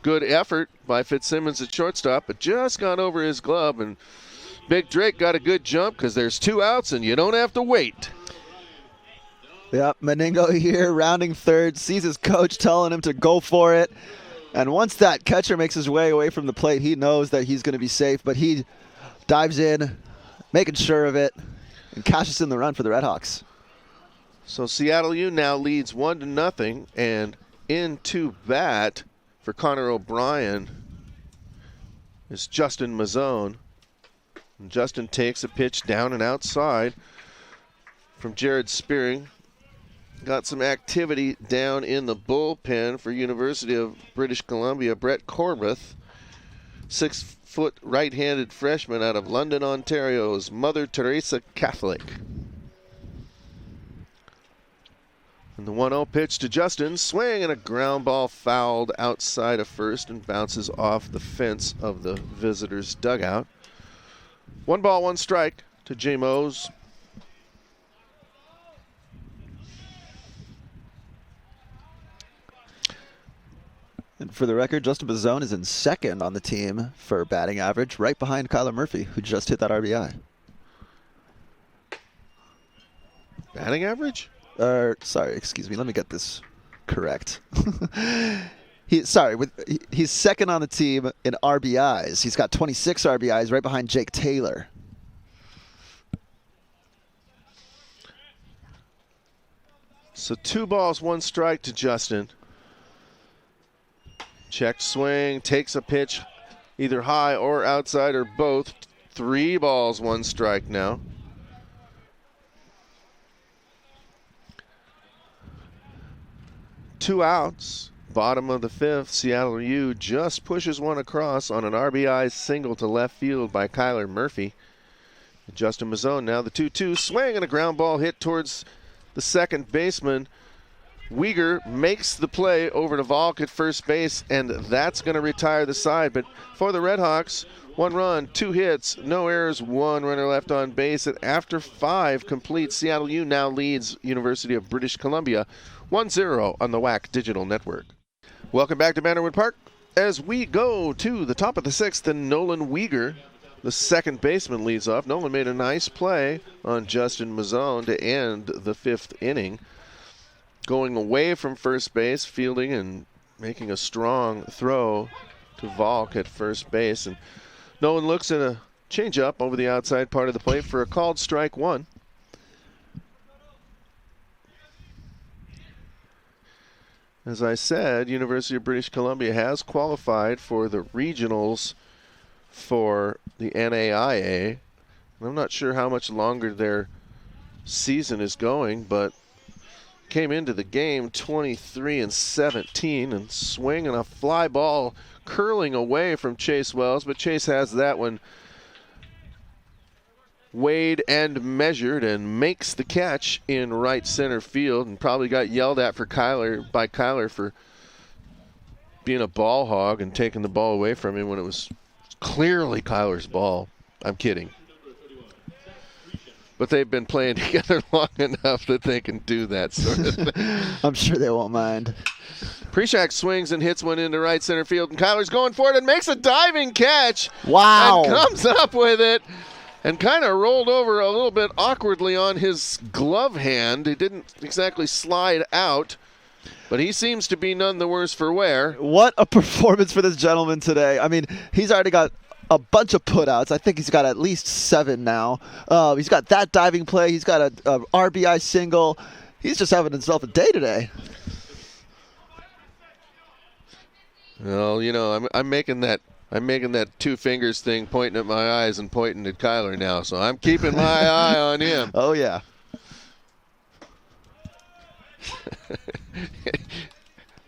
Good effort by Fitzsimmons at shortstop, but just got over his glove, and Big Drake got a good jump because there's 2 outs and you don't have to wait. Yep, Mandingo here, rounding third, sees his coach telling him to go for it. And once that catcher makes his way away from the plate, he knows that he's going to be safe, but he dives in, making sure of it, and cashes in the run for the REDHAWKS. So Seattle U now leads 1-0, and into bat for Connor O'Brien is Justin Mazzone. And Justin takes a pitch down and outside from Jared Spearing. Got some activity down in the bullpen for University of British Columbia. Brett Corbeth, 6-foot right-handed freshman out of London, Ontario's Mother Teresa Catholic. And the 1-0 pitch to Justin, swing and a ground ball fouled outside of first and bounces off the fence of the visitors' dugout. 1 ball, 1 strike to J. Mose. And for the record, Justin Mazzone is in second on the team for batting average, right behind Kyler Murphy, who just hit that RBI. Batting average? Sorry, excuse me. Let me get this correct. He's second on the team in RBIs. He's got 26 RBIs, right behind Jake Taylor. So 2 balls, 1 strike to Justin. Checked swing, takes a pitch either high or outside or both. 3 balls, 1 strike now. Two outs, bottom of the 5th. Seattle U just pushes one across on an RBI single to left field by Kyler Murphy. Justin Mazzone now the 2-2 swing and a ground ball hit towards the second baseman. Uyghur makes the play over to Valk at first base, and that's going to retire the side. But for the REDHAWKS, 1 run, 2 hits, no errors, 1 runner left on base. And after 5 complete, Seattle U now leads University of British Columbia 1-0 on the WAC Digital Network. Welcome back to Bannerwood Park as we go to the top of the 6th, and Nolan Uyghur, the second baseman, leads off. Nolan made a nice play on Justin Mazzone to end the 5th inning, going away from first base, fielding and making a strong throw to Valk at first base. And Nolan looks at a changeup over the outside part of the plate for a called strike 1. As I said, University of British Columbia has qualified for the regionals for the NAIA. I'm not sure how much longer their season is going, but came into the game 23-17 and swinging a fly ball curling away from Chase Wells, but Chase has that one weighed and measured and makes the catch in right center field, and probably got yelled at by Kyler for being a ball hog and taking the ball away from him when it was clearly Kyler's ball. I'm kidding. But they've been playing together long enough that they can do that sort of thing. I'm sure they won't mind. Prishak swings and hits one into right center field, and Kyler's going for it and makes a diving catch. Wow. And comes up with it and kind of rolled over a little bit awkwardly on his glove hand. He didn't exactly slide out, but he seems to be none the worse for wear. What a performance for this gentleman today. I mean, he's already got a bunch of putouts. I think he's got at least 7 now. He's got that diving play. He's got a RBI single. He's just having himself a day today. Well, you know, I'm making that 2 fingers thing, pointing at my eyes and pointing at Kyler now. So I'm keeping my eye on him. Oh yeah.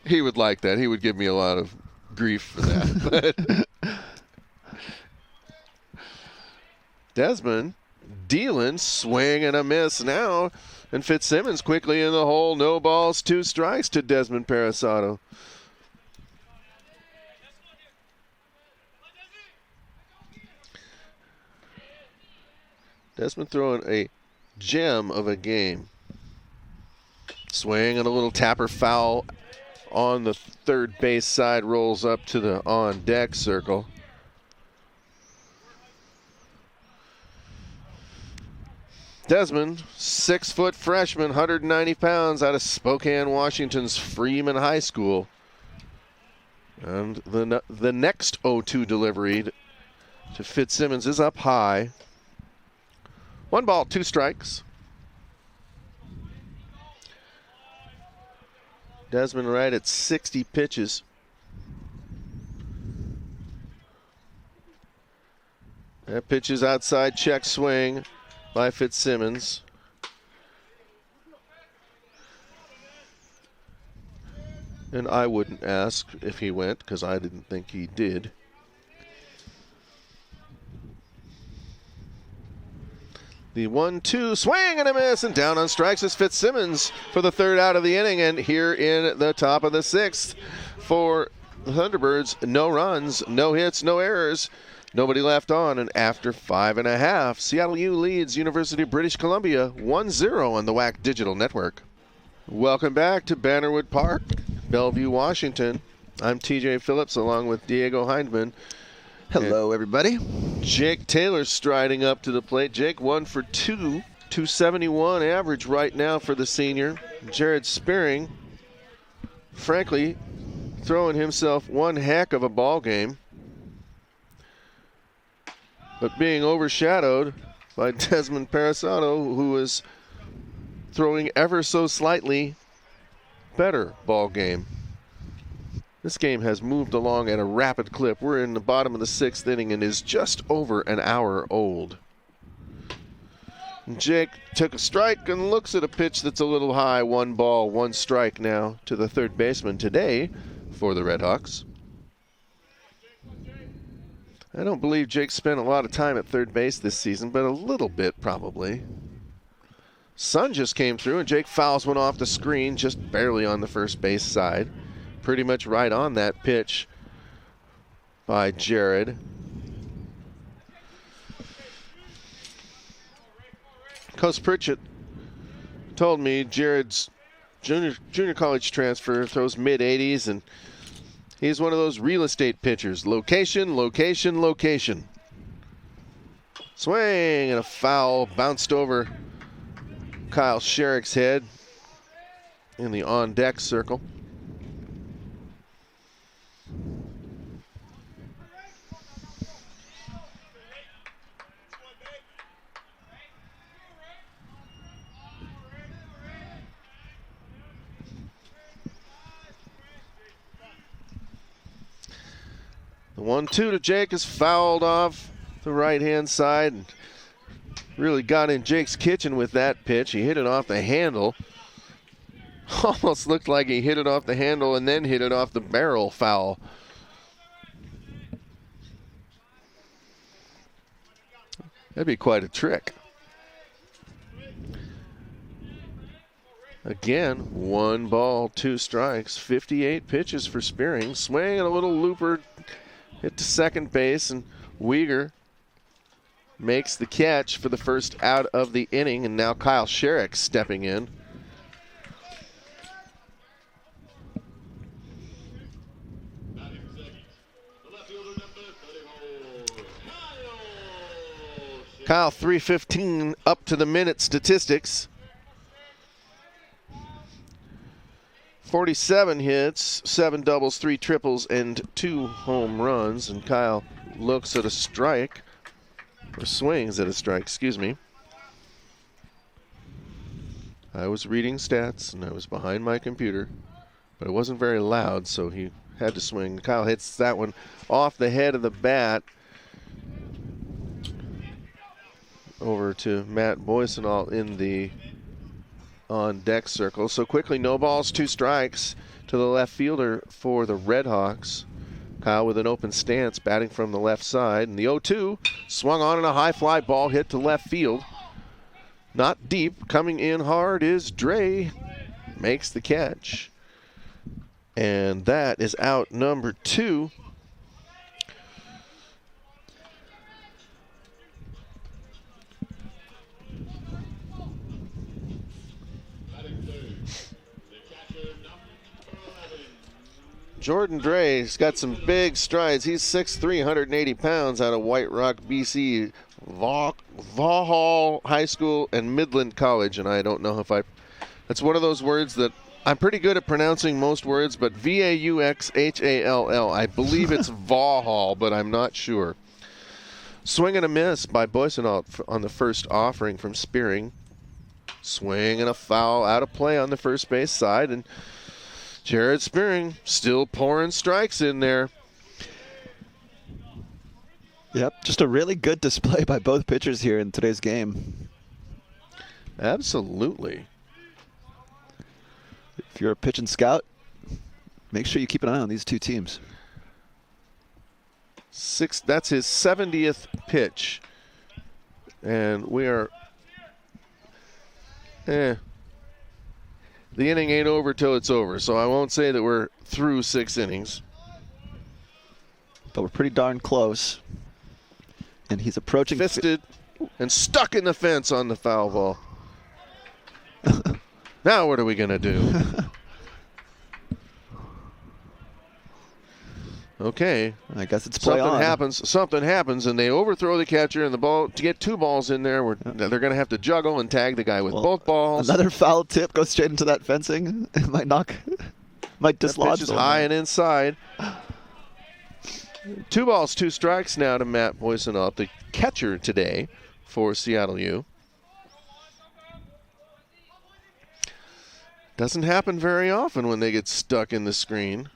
He would like that. He would give me a lot of grief for that. Desmond dealing, swing and a miss. Now And Fitzsimmons quickly in the hole. No balls, 2 strikes to Desmond Parasato. Desmond throwing a gem of a game. Swing and a little tapper foul on the third base side, rolls up to the on deck circle. Desmond, 6-foot freshman, 190 pounds, out of Spokane, Washington's Freeman High School. And the next 0-2 delivery to Fitzsimmons is up high. 1 ball, 2 strikes. Desmond right at 60 pitches. That pitch is outside, check swing by Fitzsimmons. And I wouldn't ask if he went, because I didn't think he did. The 1-2 swing and a miss, and down on strikes is Fitzsimmons for the 3rd out of the inning. And here in the top of the 6th for the Thunderbirds, no runs, no hits, no errors, nobody left on. And after 5.5, Seattle U leads University of British Columbia 1-0 on the WAC Digital Network. Welcome back to Bannerwood Park, Bellevue, Washington. I'm TJ Phillips along with Diego Hindman. Hello, everybody. Jake Taylor striding up to the plate. Jake 1 for 2, 271 average right now for the senior. Jared Spearing, frankly, throwing himself one heck of a ball game, but being overshadowed by Desmond Parasato, who is throwing ever so slightly better ball game. This game has moved along at a rapid clip. We're in the bottom of the 6th inning and is just over an hour old. Jake took a strike and looks at a pitch that's a little high. 1 ball, 1 strike now to the third baseman today for the REDHAWKS. I don't believe Jake spent a lot of time at third base this season, but a little bit probably. Sun just came through and Jake fouls one off the screen, just barely on the first base side. Pretty much right on that pitch by Jared. Coach Pritchett told me Jared's junior college transfer, throws mid-80s, and he's one of those real estate pitchers. Location, location, location. Swing and a foul, bounced over Kyle Sherrick's head in the on-deck circle. The 1-2 to Jake is fouled off the right-hand side. And really got in Jake's kitchen with that pitch. He hit it off the handle. Almost looked like he hit it off the handle and then hit it off the barrel foul. That'd be quite a trick. Again, 1 ball, 2 strikes, 58 pitches for Spearing. Swing and a little looper. Hit to second base, and Uyghur makes the catch for the first out of the inning, and now Kyle Sherrick stepping in. Kyle, 3:15 up to the minute statistics. 47 hits, 7 doubles, 3 triples, and 2 home runs. And Kyle looks at a strike, or swings at a strike, excuse me. I was reading stats, and I was behind my computer, but it wasn't very loud, so he had to swing. Kyle hits that one off the head of the bat over to Matt Boysenall in the on deck circle. So quickly, no balls, 2 strikes to the left fielder for the REDHAWKS. Kyle with an open stance, batting from the left side. And the 0-2 swung on in a high fly ball hit to left field. Not deep. Coming in hard is Dre. Makes the catch. And that is out number 2. Jordan Dre's got some big strides. He's 6'3", 180 pounds out of White Rock, BC, Vauxhall High School and Midland College. And I don't know if that's one of those words that I'm pretty good at pronouncing most words, but Vauxhall. I believe it's Vauxhall, but I'm not sure. Swing and a miss by Boysenalt on the first offering from Spearing. Swing and a foul out of play on the first base side, and Jared Spearing still pouring strikes in there. Yep, just a really good display by both pitchers here in today's game. Absolutely. If you're a pitch and scout, make sure you keep an eye on these two teams. That's his 70th pitch. And we are... The inning ain't over till it's over, so I won't say that we're through 6 innings. But we're pretty darn close. And he's approaching... Fisted and stuck in the fence on the foul ball. Now what are we going to do? Okay. I guess it's play on. Something happens, and they overthrow the catcher, and the ball, to get 2 balls in there, they're going to have to juggle and tag the guy with both balls. Another foul tip goes straight into that fencing. It might dislodge. That pitch is high and inside. 2 balls, 2 strikes now to Matt Boysenalt, the catcher today for Seattle U. Doesn't happen very often when they get stuck in the screen.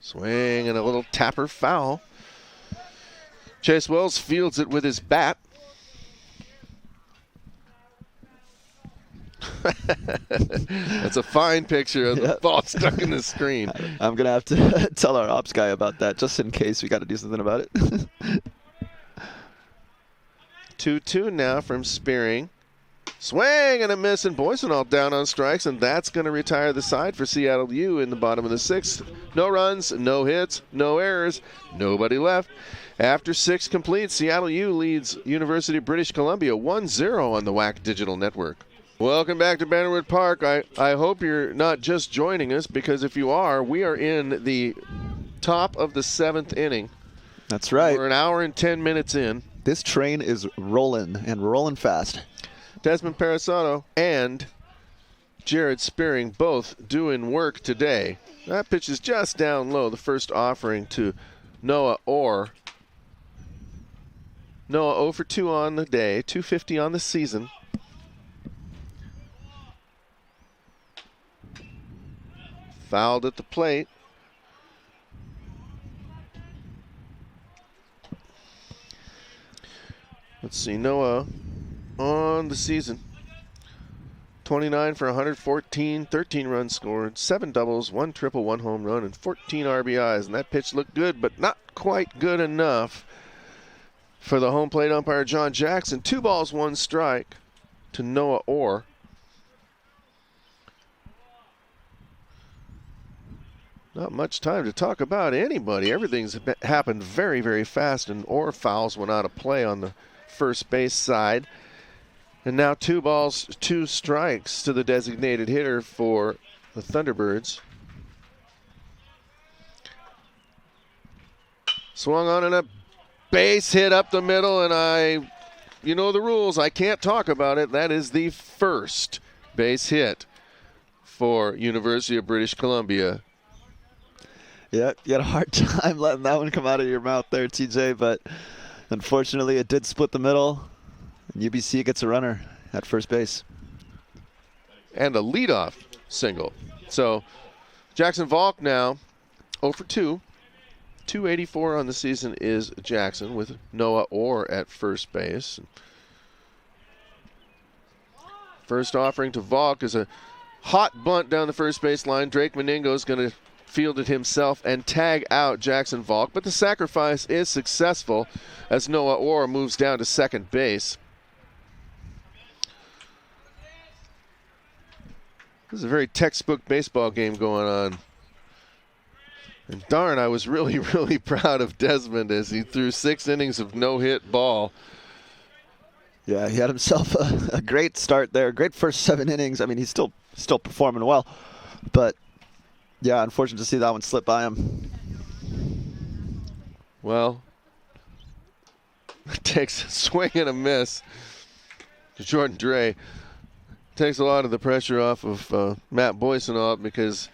Swing and a little tapper foul. Chase Wells fields it with his bat. That's a fine picture of the ball stuck in the screen. I'm going to have to tell our ops guy about that just in case we got to do something about it. 2-2 now from Spearing. Swing and a miss, and Boysenalt down on strikes, and that's going to retire the side for Seattle U in the bottom of the 6th. No runs, no hits, no errors, nobody left. After 6 complete, Seattle U leads University of British Columbia 1-0 on the WAC Digital Network. Welcome back to Bannerwood Park. I hope you're not just joining us, because if you are, we are in the top of the 7th inning. That's right. We're an hour and 10 minutes in. This train is rolling, and rolling fast. Desmond Parasato and Jared Spearing both doing work today. That pitch is just down low. The first offering to Noah Orr. Noah 0 for 2 on the day, 250 on the season. Fouled at the plate. Let's see, Noah on the season, 29 for 114, 13 runs scored, 7 doubles, 1 triple, 1 home run, and 14 RBIs. And that pitch looked good, but not quite good enough for the home plate umpire, John Jackson. 2 balls, 1 strike to Noah Orr. Not much time to talk about anybody. Everything's happened very, very fast, and Orr fouls one out of play on the first base side. And now 2 balls, 2 strikes to the designated hitter for the Thunderbirds. Swung on and a base hit up the middle, and you know the rules, I can't talk about it. That is the first base hit for University of British Columbia. Yeah, you had a hard time letting that one come out of your mouth there, TJ, but unfortunately it did split the middle. And UBC gets a runner at first base. And a leadoff single. So Jackson Valk now 0 for 2. 284 on the season is Jackson, with Noah Orr at first base. First offering to Valk is a hot bunt down the first base line. Drake Mandingo is going to field it himself and tag out Jackson Valk, but the sacrifice is successful as Noah Orr moves down to second base. This is a very textbook baseball game going on. And darn, I was really, really proud of Desmond as he threw 6 innings of no-hit ball. Yeah, he had himself a great start there. Great first 7 innings. I mean, he's still performing well. But, yeah, unfortunate to see that one slip by him. Well, it takes a swing and a miss to Jordan Dre. Takes a lot of the pressure off of Matt Boysonaut because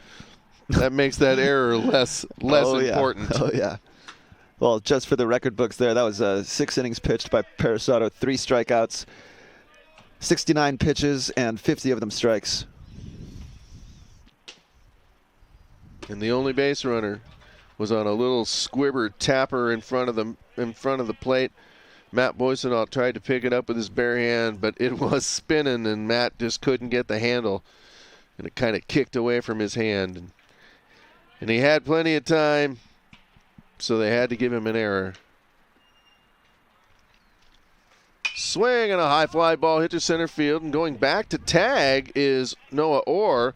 that makes that error less important. Oh, yeah. Well, just for the record books there, that was 6 innings pitched by Parisato, 3 strikeouts, 69 pitches, and 50 of them strikes. And the only base runner was on a little squibber tapper in front of the plate. Matt Boysonaut tried to pick it up with his bare hand, but it was spinning, and Matt just couldn't get the handle, and it kind of kicked away from his hand. And he had plenty of time, so they had to give him an error. Swing and a high fly ball hit to center field, and going back to tag is Noah Orr.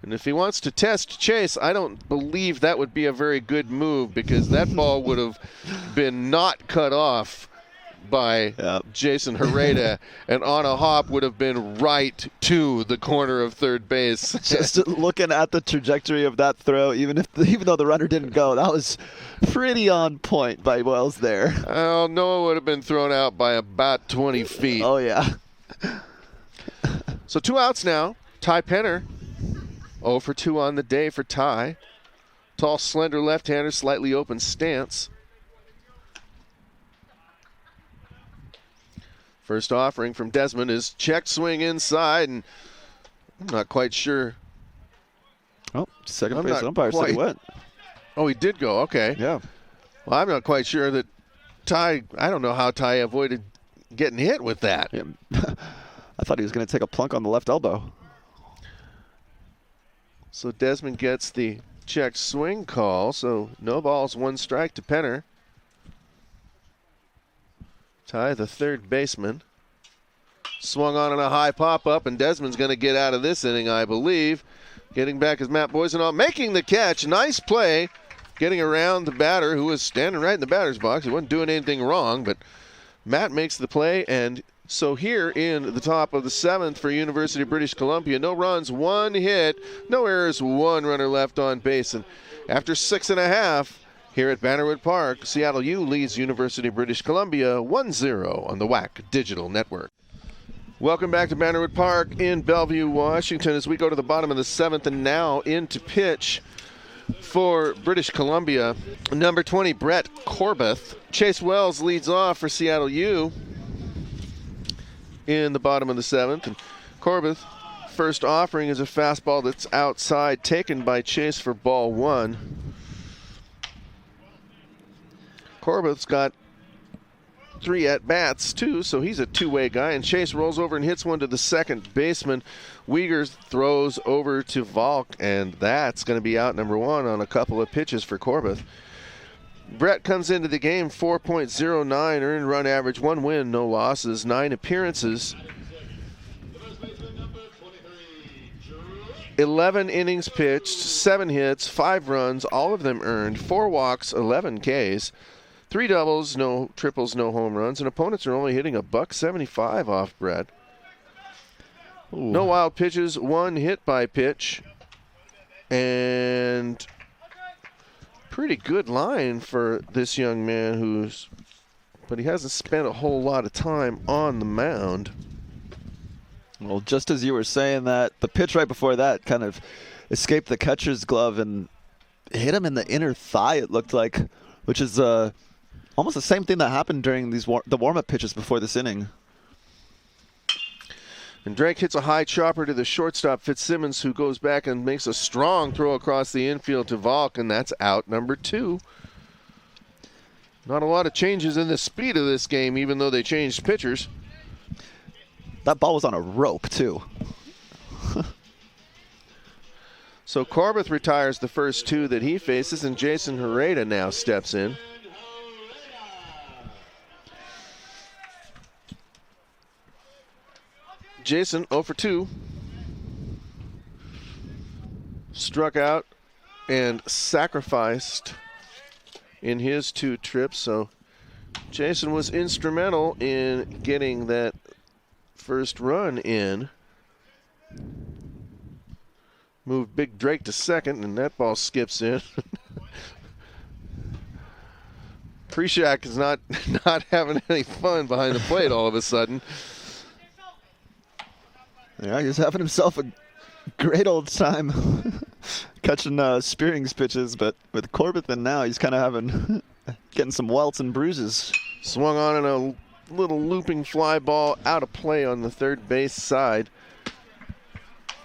And if he wants to test Chase, I don't believe that would be a very good move because that ball would have been not cut off by Jason Herrera and on a hop would have been right to the corner of third base. Just looking at the trajectory of that throw, even though the runner didn't go, that was pretty on point by Wells there. Oh, Noah would have been thrown out by about 20 feet. Oh, yeah. So 2 outs now. Ty Penner, 0 for 2 on the day for Ty. Tall, slender left-hander, slightly open stance. First offering from Desmond is check swing inside, and I'm not quite sure. Oh, second base umpire said he went. Oh, he did go. Okay. Yeah. Well, I'm not quite sure that Ty. I don't know how Ty avoided getting hit with that. Yeah. I thought he was going to take a plunk on the left elbow. So Desmond gets the check swing call. So no balls, 1 strike to Penner. Ty, the third baseman, swung on a high pop-up, and Desmond's going to get out of this inning, I believe. Getting back is Matt Boysonaut, making the catch. Nice play, getting around the batter, who was standing right in the batter's box. He wasn't doing anything wrong, but Matt makes the play, and so here in the top of the 7th for University of British Columbia, no runs, 1 hit, no errors, 1 runner left on base. And after 6.5, here at Bannerwood Park, Seattle U leads University of British Columbia 1-0 on the WAC Digital Network. Welcome back to Bannerwood Park in Bellevue, Washington, as we go to the bottom of the 7th and now into pitch for British Columbia. Number 20, Brett Corbeth. Chase Wells leads off for Seattle U in the bottom of the 7th. And Corbeth, first offering is a fastball that's outside, taken by Chase for ball 1. Corbeth's got 3 at-bats, too, so he's a two-way guy. And Chase rolls over and hits one to the second baseman. Uyghurs throws over to Valk, and that's going to be out number 1 on a couple of pitches for Corbeth. Brett comes into the game 4.09 earned run average, 1 win, no losses, 9 appearances. 11 innings pitched, 7 hits, 5 runs, all of them earned, 4 walks, 11 Ks. 3 doubles, no triples, no home runs, and opponents are only hitting $175 off Brett. No wild pitches, 1 hit by pitch, and pretty good line for this young man but he hasn't spent a whole lot of time on the mound. Well, just as you were saying that, the pitch right before that kind of escaped the catcher's glove and hit him in the inner thigh, it looked like, which is almost the same thing that happened during the warm-up pitches before this inning. And Drake hits a high chopper to the shortstop, Fitzsimmons, who goes back and makes a strong throw across the infield to Valk, and that's out number 2. Not a lot of changes in the speed of this game, even though they changed pitchers. That ball was on a rope, too. So Corbeth retires the first 2 that he faces, and Jason Herrera now steps in. Jason 0 for 2. struck out and sacrificed in his 2 trips, so Jason was instrumental in getting that first run in. Moved Big Drake to second, and that ball skips in. Preshak is not having any fun behind the plate all of a sudden. Yeah, he's having himself a great old time catching spearing pitches, but with Corbett now, he's kind of getting some welts and bruises. Swung on in a little looping fly ball out of play on the third base side.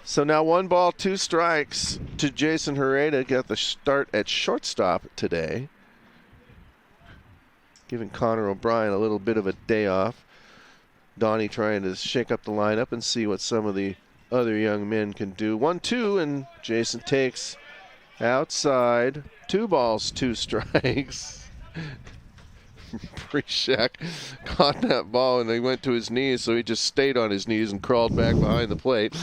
So now 1 ball, 2 strikes to Jason Herrera. Got the start at shortstop today, giving Connor O'Brien a little bit of a day off. Donnie trying to shake up the lineup and see what some of the other young men can do. 1-2, and Jason takes outside. 2 balls, 2 strikes. Preshak caught that ball and he went to his knees, so he just stayed on his knees and crawled back behind the plate.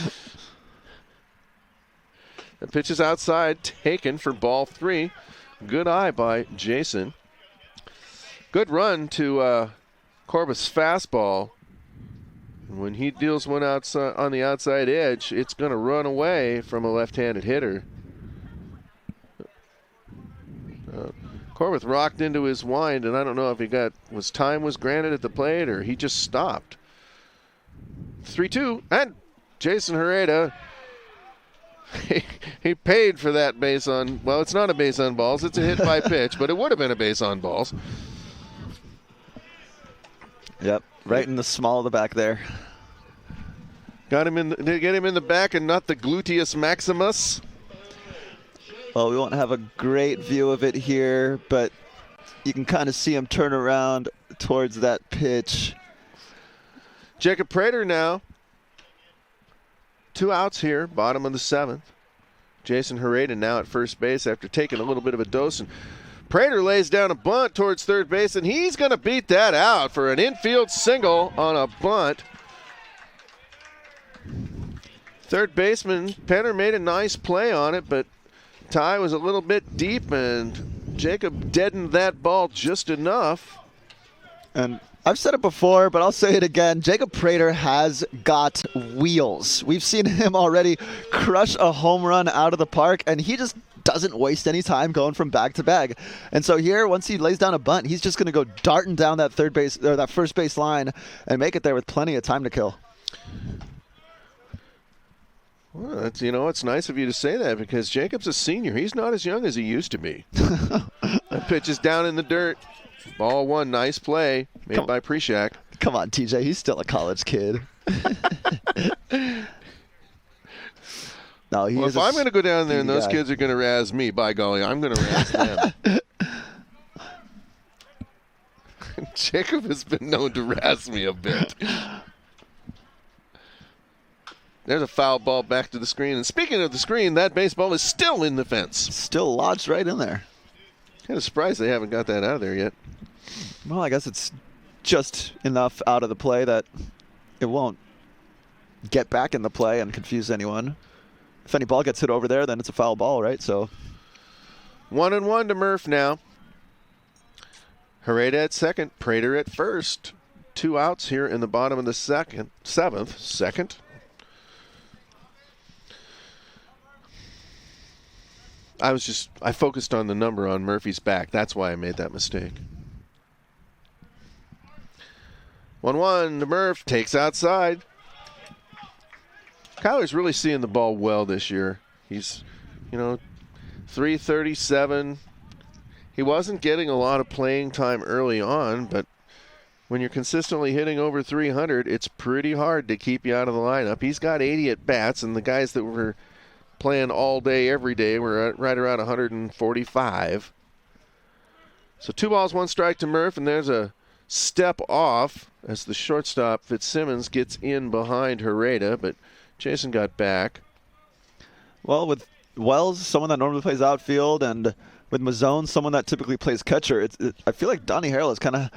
The pitch is outside, taken for ball 3. Good eye by Jason. Good run to Corbett's fastball. When he deals one outside on the outside edge, it's going to run away from a left-handed hitter. Corbett rocked into his wind, and I don't know if time was granted at the plate or he just stopped. 3-2, and Jason Herrera, he paid for that base on, well, it's not a base on balls, it's a hit by pitch, but it would have been a base on balls. Yep, right in the small of the back there. Got him to get him in the back and not the gluteus maximus. Well, we won't have a great view of it here, but you can kind of see him turn around towards that pitch. Jacob Prater now. 2 outs here, bottom of the 7th. Jason Herrera now at first base after taking a little bit of a dose. And Prater lays down a bunt towards third base, and he's going to beat that out for an infield single on a bunt. Third baseman Penner made a nice play on it, but Ty was a little bit deep, and Jacob deadened that ball just enough. And I've said it before, but I'll say it again. Jacob Prater has got wheels. We've seen him already crush a home run out of the park, and he just doesn't waste any time going from bag to bag. And so here, once he lays down a bunt, he's just going to go darting down that third base or that first base line and make it there with plenty of time to kill. Well, that's, it's nice of you to say that because Jacob's a senior. He's not as young as he used to be. That pitch is down in the dirt. Ball 1, nice play made by Preshak. Come on, TJ. He's still a college kid. No, if I'm going to go down there and those kids are going to razz me, by golly, I'm going to razz them. Jacob has been known to razz me a bit. There's a foul ball back to the screen. And speaking of the screen, that baseball is still in the fence. Still lodged right in there. Kind of surprised they haven't got that out of there yet. Well, I guess it's just enough out of the play that it won't get back in the play and confuse anyone. If any ball gets hit over there, then it's a foul ball, right? So 1-1 to Murph now. Herrera at second, Prater at first. 2 outs here in the bottom of the seventh. I focused on the number on Murphy's back. That's why I made that mistake. 1-1 to Murph, takes outside. Kyler's really seeing the ball well this year. He's, 337. He wasn't getting a lot of playing time early on, but when you're consistently hitting over 300, it's pretty hard to keep you out of the lineup. He's got 80 at bats, and the guys that were playing all day, every day, were right around 145. So 2 balls, 1 strike to Murph, and there's a step off as the shortstop Fitzsimmons gets in behind Herrera, but Jason got back. Well, with Wells, someone that normally plays outfield, and with Mazzone, someone that typically plays catcher, I feel like Donnie Harrell has kind of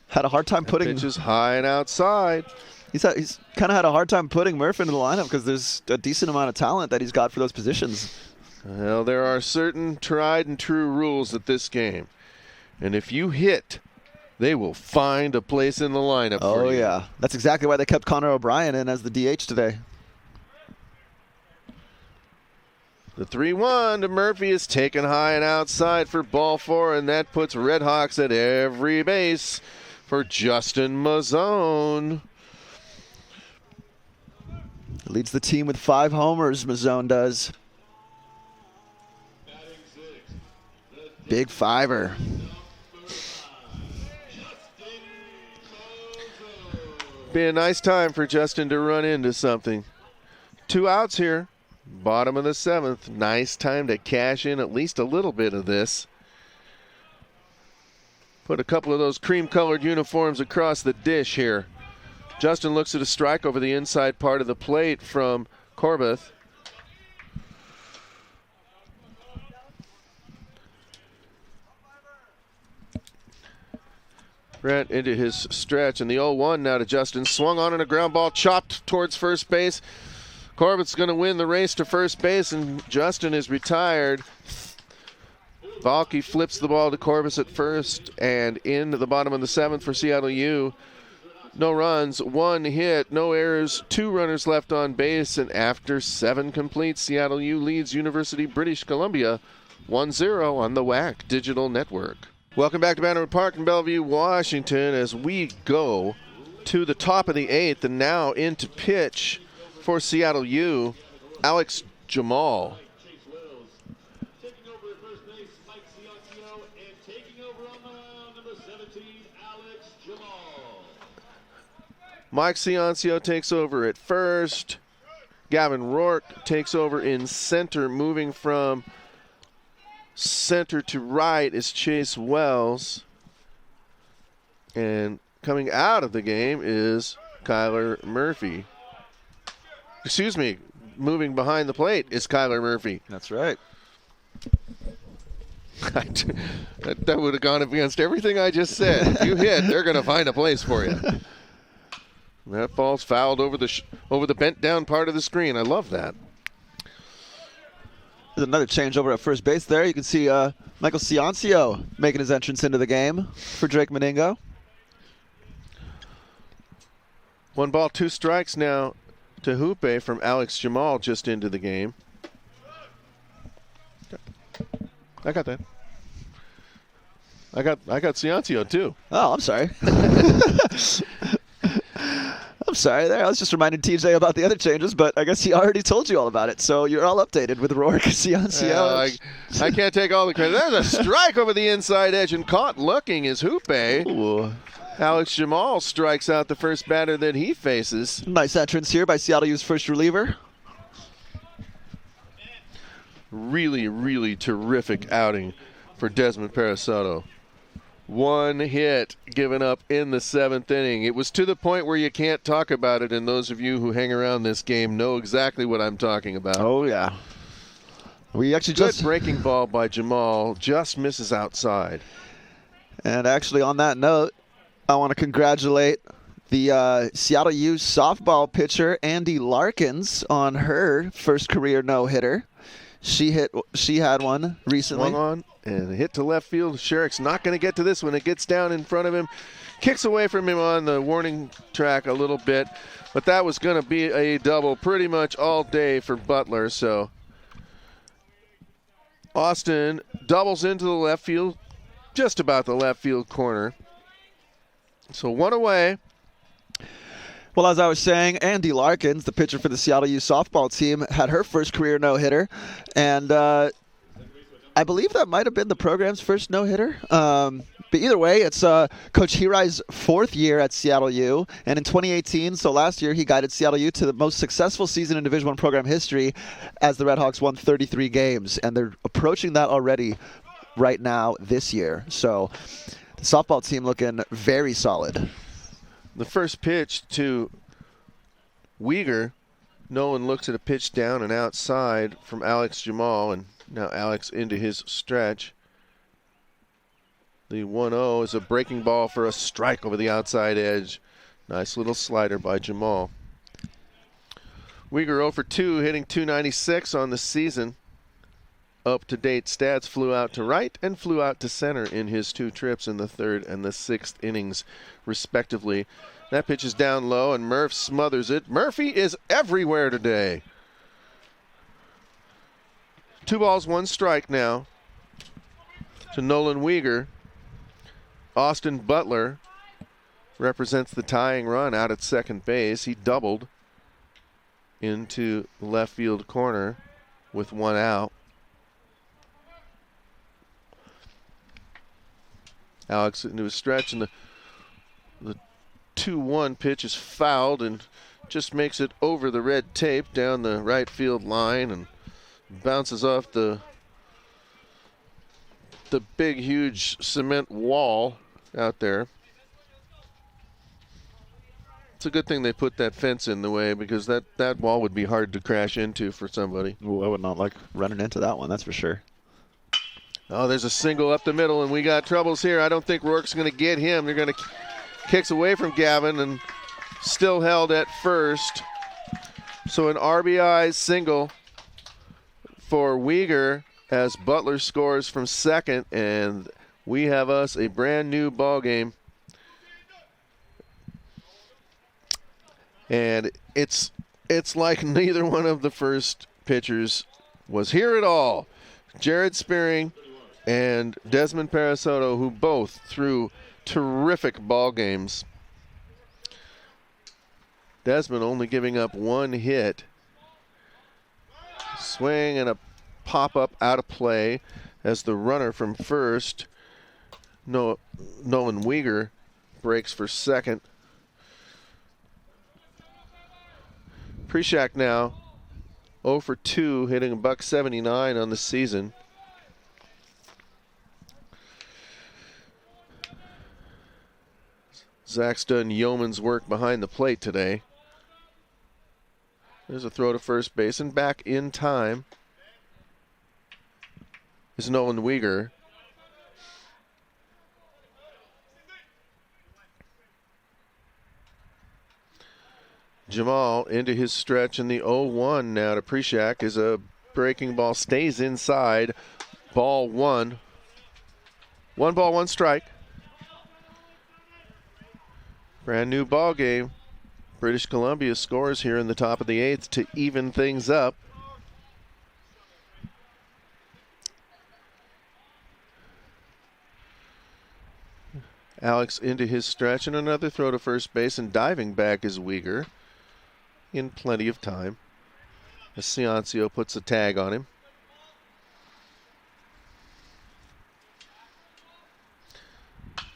had a hard time putting... Pitch is high and outside. He's kind of had a hard time putting Murph into the lineup because there's a decent amount of talent that he's got for those positions. Well, there are certain tried and true rules at this game. And if you hit, they will find a place in the lineup for you. Oh, yeah. That's exactly why they kept Connor O'Brien in as the DH today. The 3-1 to Murphy is taken high and outside for ball 4, and that puts REDHAWKS at every base for Justin Mazzone. Leads the team with 5 homers, Mazzone does. Big fiver. Be a nice time for Justin to run into something. 2 outs here. Bottom of the 7th. Nice time to cash in at least a little bit of this. Put a couple of those cream-colored uniforms across the dish here. Justin looks at a strike over the inside part of the plate from Corbett. Brett into his stretch, and the 0-1 now to Justin. Swung on and a ground ball chopped towards first base. Corbett's going to win the race to first base, and Justin is retired. Valky flips the ball to Corbett at first, and into the bottom of the 7th for Seattle U. No runs, 1 hit, no errors, 2 runners left on base, and after 7 complete, Seattle U leads University British Columbia 1-0 on the WAC Digital Network. Welcome back to Bannerwood Park in Bellevue, Washington, as we go to the top of the 8th, and now into pitch for Seattle U, Alex Jamal. Mike Ciancio takes over at first. Gavin Rourke takes over in center, moving from center to right is Chase Wells. And coming out of the game is Kyler Murphy. Excuse me, moving behind the plate is Kyler Murphy. That's right. That would have gone against everything I just said. If you hit, they're going to find a place for you. That ball's fouled over the bent down part of the screen. I love that. There's another change over at first base there. You can see Michael Ciancio making his entrance into the game for Drake Mandingo. 1 ball, 2 strikes now to Hoope from Alex Jamal just into the game. I got that. I got Ciancio too. Oh, I'm sorry. I'm sorry there. I was just reminding TJ about the other changes, but I guess he already told you all about it. So you're all updated with Rourke, Ciancio. I can't take all the credit. There's a strike over the inside edge, and caught looking is Hoope. Ooh. Alex Jamal strikes out the first batter that he faces. Nice entrance here by Seattle U's first reliever. Really, really terrific outing for Desmond Parasoto. 1 hit given up in the 7th inning. It was to the point where you can't talk about it, and those of you who hang around this game know exactly what I'm talking about. Oh, yeah. We actually Good breaking ball by Jamal, just misses outside. And actually, on that note, I want to congratulate the Seattle U softball pitcher, Andy Larkins, on her first career no-hitter. She had one recently. Swung on and hit to left field. Sherrick's not going to get to this one. It gets down in front of him. Kicks away from him on the warning track a little bit. But that was going to be a double pretty much all day for Butler. So Austin doubles into the left field, just about the left field corner. So 1 away. Well, as I was saying, Andy Larkins, the pitcher for the Seattle U softball team, had her first career no-hitter. And I believe that might have been the program's first no-hitter. But either way, it's Coach Hirai's 4th year at Seattle U. And in 2018, so last year, he guided Seattle U to the most successful season in Division I program history as the REDHAWKS won 33 games. And they're approaching that already right now this year. So the softball team looking very solid. The first pitch to Uyghur. Nolan looks at a pitch down and outside from Alex Jamal, and now Alex into his stretch. The 1-0 is a breaking ball for a strike over the outside edge. Nice little slider by Jamal. Uyghur 0 for 2, hitting .296 on the season. up-to-date stats, flew out to right and flew out to center in his 2 trips in the 3rd and the 6th innings, respectively. That pitch is down low, and Murph smothers it. Murphy is everywhere today. 2 balls, 1 strike now to Nolan Weegar. Austin Butler represents the tying run out at second base. He doubled into left field corner with 1 out. Alex into a stretch, and the 2-1 pitch is fouled and just makes it over the red tape down the right field line and bounces off the big, huge cement wall out there. It's a good thing they put that fence in the way, because that wall would be hard to crash into for somebody. Ooh, I would not like running into that one, that's for sure. Oh, there's a single up the middle, and we got troubles here. I don't think Rourke's going to get him. They're going to kicks away from Gavin and still held at first. So an RBI single for Weegar as Butler scores from second, and we have us a brand new ball game. And it's like neither one of the first pitchers was here at all. Jared Spearing and Desmond Parasoto, who both threw terrific ball games. Desmond only giving up 1 hit. Swing and a pop-up out of play as the runner from first, Nolan Weegar, breaks for second. Prishak now 0 for 2, hitting $179 on the season. Zach's done yeoman's work behind the plate today. There's a throw to first base, and back in time is Nolan Weegar. Jamal into his stretch, and the 0-1 now to Prishak is a breaking ball, stays inside. Ball 1. 1 ball, 1 strike. Brand new ball game. British Columbia scores here in the top of the 8th to even things up. Alex into his stretch, and another throw to first base, and diving back is Weegar in plenty of time. Ciancio puts a tag on him.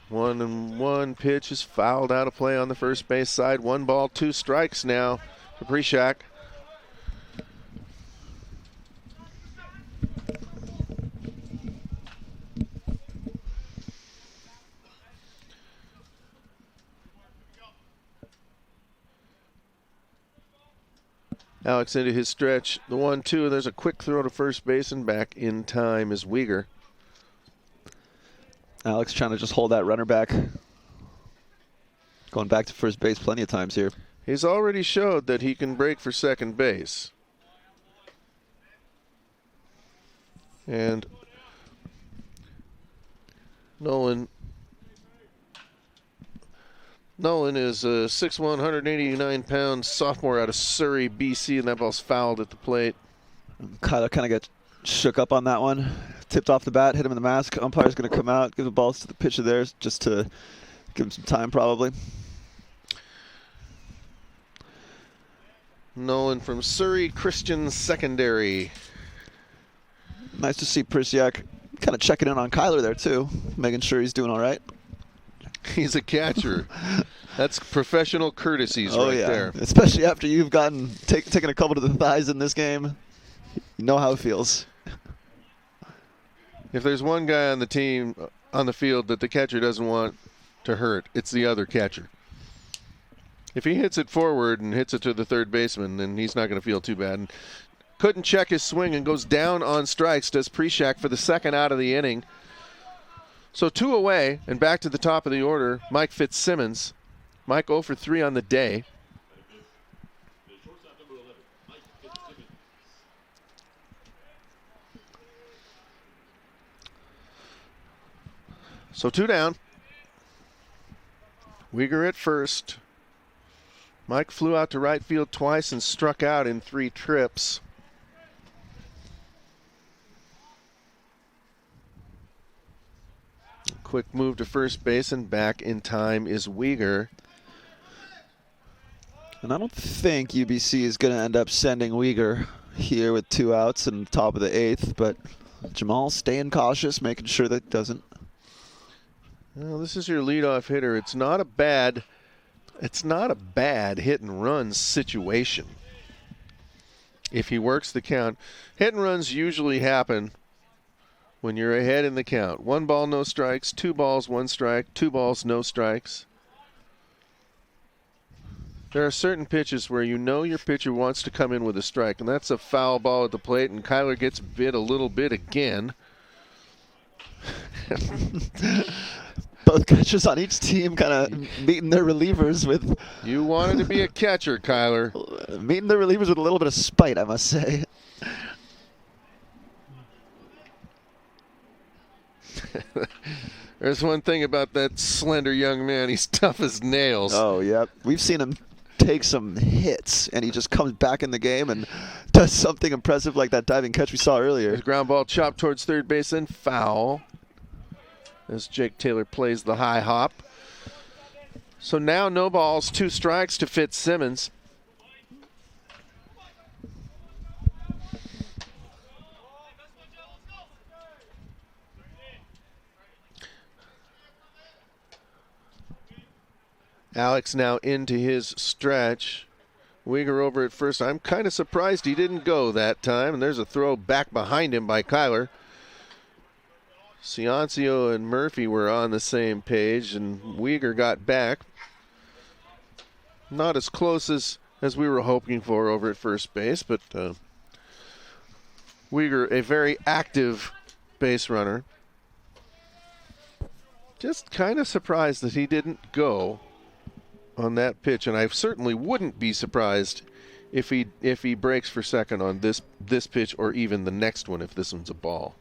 One and one pitch is fouled out of play on the first base side. 1 ball, 2 strikes now for Prishak. Alex into his stretch. The 1-2, there's a quick throw to first base, and back in time is Weegar. Alex trying to just hold that runner back. Going back to first base plenty of times here. He's already showed that he can break for second base. And Nolan is a 6'1", 189-pound sophomore out of Surrey, BC, and that ball's fouled at the plate. Kyler kind of got shook up on that one. Tipped off the bat, hit him in the mask. Umpire's going to come out, give the balls to the pitcher there just to give him some time probably. Nolan from Surrey Christian Secondary. Nice to see Prisiak kind of checking in on Kyler there too, making sure he's doing all right. He's a catcher. That's professional courtesies right there. Especially after you've gotten taken a couple to the thighs in this game. You know how it feels. If there's one guy on the team, on the field, that the catcher doesn't want to hurt, it's the other catcher. If he hits it forward and hits it to the third baseman, then he's not going to feel too bad. And couldn't check his swing and goes down on strikes, does Prishak for the second out of the inning. So 2 away and back to the top of the order, Mike Fitzsimmons. Mike 0 for 3 on the day. So 2 down. Uyghur at first. Mike flew out to right field twice and struck out in 3 trips. Quick move to first base, and back in time is Uyghur. And I don't think UBC is going to end up sending Uyghur here with 2 outs in the top of the 8th, but Jamal staying cautious, making sure that doesn't. Well, this is your leadoff hitter. It's not a bad hit and run situation. If he works the count, hit and runs usually happen when you're ahead in the count. 1 ball, no strikes, 2 balls, 1 strike, 2 balls, no strikes. There are certain pitches where you know your pitcher wants to come in with a strike, and that's a foul ball at the plate, and Kyler gets bit a little bit again. Both catchers on each team kind of meeting their relievers with... You wanted to be a catcher, Kyler. Meeting their relievers with a little bit of spite, I must say. There's one thing about that slender young man. He's tough as nails. Oh, yeah. We've seen him take some hits, and he just comes back in the game and does something impressive like that diving catch we saw earlier. There's ground ball chopped towards third base and foul as Jake Taylor plays the high hop. So now no balls, 2 strikes to Fitzsimmons. Alex now into his stretch. Uyghur over at first. I'm kind of surprised he didn't go that time. And there's a throw back behind him by Kyler. Ciancio and Murphy were on the same page, and Uyghur got back. Not as close as we were hoping for over at first base, but Uyghur, a very active base runner. Just kind of surprised that he didn't go on that pitch, and I certainly wouldn't be surprised if he breaks for second on this pitch, or even the next one if this one's a ball.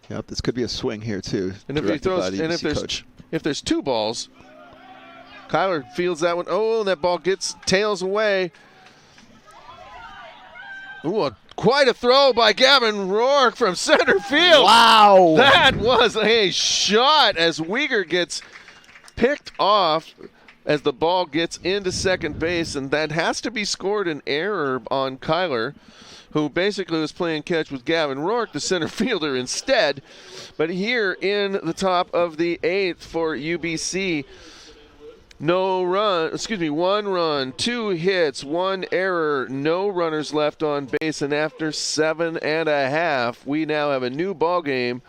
Yep, this could be a swing here too. And if he throws, and if there's 2 balls, Kyler fields that one. Oh, that ball tails away. Ooh, quite a throw by Gavin Rourke from center field. Wow, that was a shot as Uyghur gets picked off as the ball gets into second base, and that has to be scored an error on Kyler, who basically was playing catch with Gavin Rourke, the center fielder, instead. But here in the top of the 8th for UBC, 1 run, 2 hits, 1 error, no runners left on base, and after 7.5, we now have a new ball game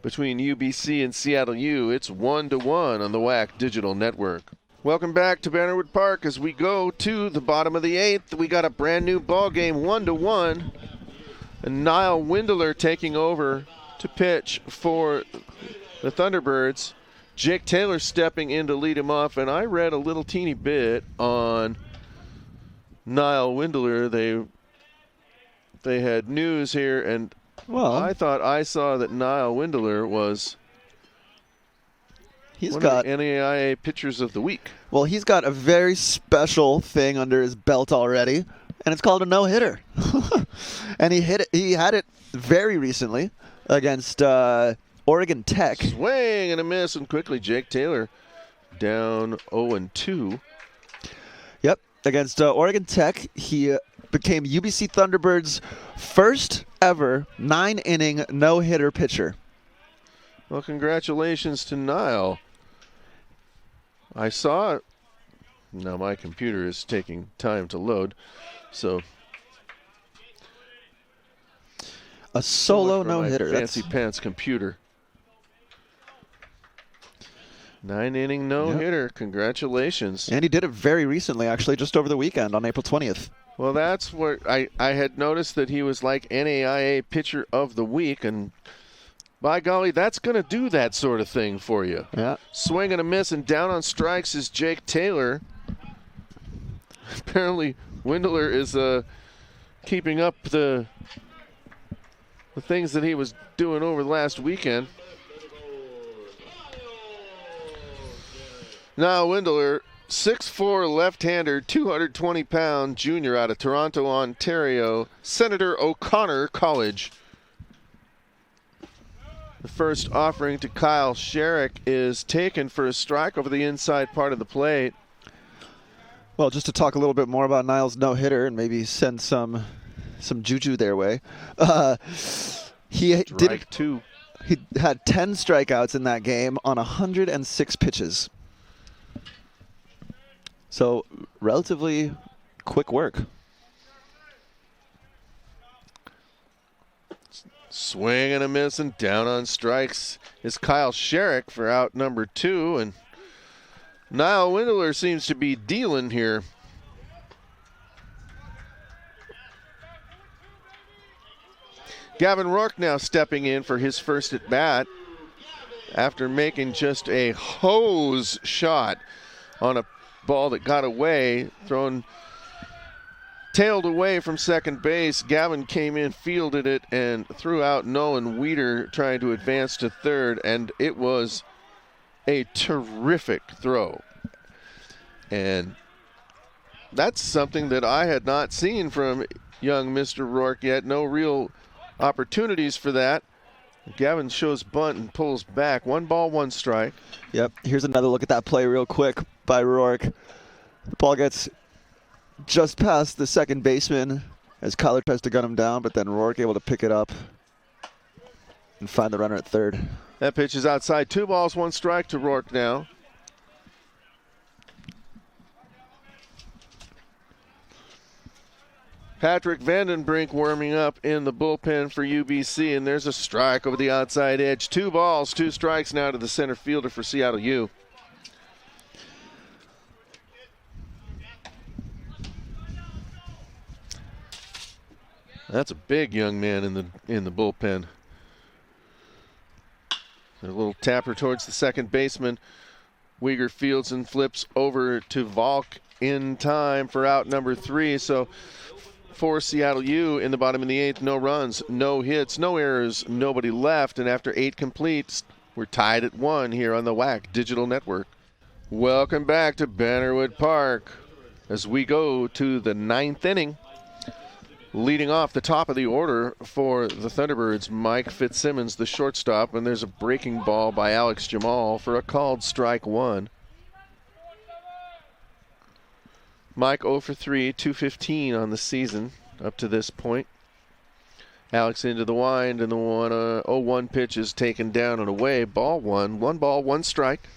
between UBC and Seattle U. It's 1-1 on the WAC Digital Network. Welcome back to Bannerwood Park as we go to the bottom of the 8th. We got a brand new ball game, 1-1. And Niall Windler taking over to pitch for the Thunderbirds. Jake Taylor stepping in to lead him off, and I read a little teeny bit on Niall Windler. They had news here, and I thought I saw that Niall Windler was one of the NAIA pitchers of the week. Well, he's got a very special thing under his belt already, and it's called a no-hitter. And he had it very recently against Oregon Tech. Swing and a miss, and quickly Jake Taylor down 0-2. Yep, against Oregon Tech, he became UBC Thunderbirds' first ever 9-inning no-hitter pitcher. Well, congratulations to Niall. I saw it. Now my computer is taking time to load, so a solo no-hitter. Fancy pants computer. 9-inning no-hitter. Yep. Congratulations. And he did it very recently, actually, just over the weekend on April 20th. Well, that's what I had noticed, that he was like NAIA pitcher of the week, and by golly, that's going to do that sort of thing for you. Yeah. Swing and a miss, and down on strikes is Jake Taylor. Apparently, Windler is keeping up the things that he was doing over the last weekend. Now Windler, 6'4", left-hander, 220-pound junior out of Toronto, Ontario, Senator O'Connor College. The first offering to Kyle Sherrick is taken for a strike over the inside part of the plate. Well, just to talk a little bit more about Niles' no-hitter and maybe send some juju their way. He had 10 strikeouts in that game on 106 pitches. So relatively quick work. Swing and a miss, and down on strikes is Kyle Sherrick for out number 2. And Niall Windler seems to be dealing here. Gavin Rourke now stepping in for his first at bat after making just a hose shot on a ball that got away, tailed away from second base. Gavin came in, fielded it, and threw out Nolan Weeder trying to advance to third, and it was a terrific throw. And that's something that I had not seen from young Mr. Rourke yet. No real opportunities for that. Gavin shows bunt and pulls back. 1 ball, 1 strike. Yep. Here's another look at that play real quick by Rourke. The ball gets just past the second baseman as Kyler tries to gun him down, but then Rourke able to pick it up and find the runner at third. That pitch is outside. 2 balls, 1 strike to Rourke now. Patrick Vandenbrink warming up in the bullpen for UBC, and there's a strike over the outside edge. 2 balls, 2 strikes now to the center fielder for Seattle U. That's a big young man in the bullpen. A little tapper towards the second baseman. Uyghur fields and flips over to Valk in time for out number 3. So for Seattle U in the bottom of the 8th, no runs, no hits, no errors, nobody left. And after 8 completes, we're tied at 1 here on the WAC Digital Network. Welcome back to Bannerwood Park as we go to the 9th inning. Leading off the top of the order for the Thunderbirds, Mike Fitzsimmons, the shortstop, and there's a breaking ball by Alex Jamal for a called strike 1. Mike 0 for 3, 215 on the season up to this point. Alex into the wind, and the 0-1 pitch is taken down and away. Ball 1, 1 ball, 1 strike.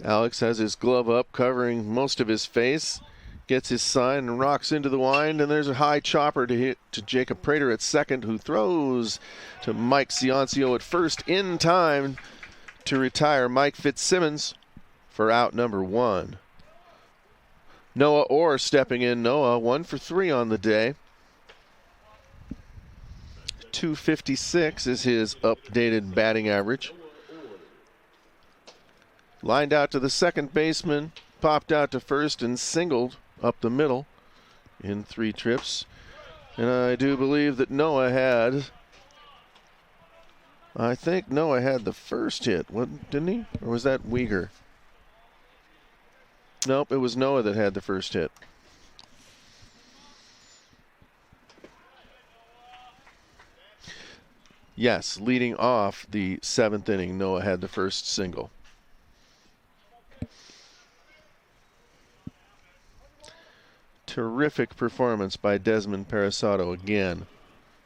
Alex has his glove up, covering most of his face. Gets his sign and rocks into the wind, and there's a high chopper to hit to Jacob Prater at second, who throws to Mike Ciancio at first in time to retire Mike Fitzsimmons for out number 1. Noah Orr stepping in. Noah 1 for 3 on the day. 256 is his updated batting average. Lined out to the second baseman, popped out to first and singled up the middle in 3 trips. And I do believe that I think Noah had the first hit, didn't he? Or was that Uyghur? Nope, it was Noah that had the first hit. Yes, leading off the 7th inning, Noah had the first single. Terrific performance by Desmond Parasato again.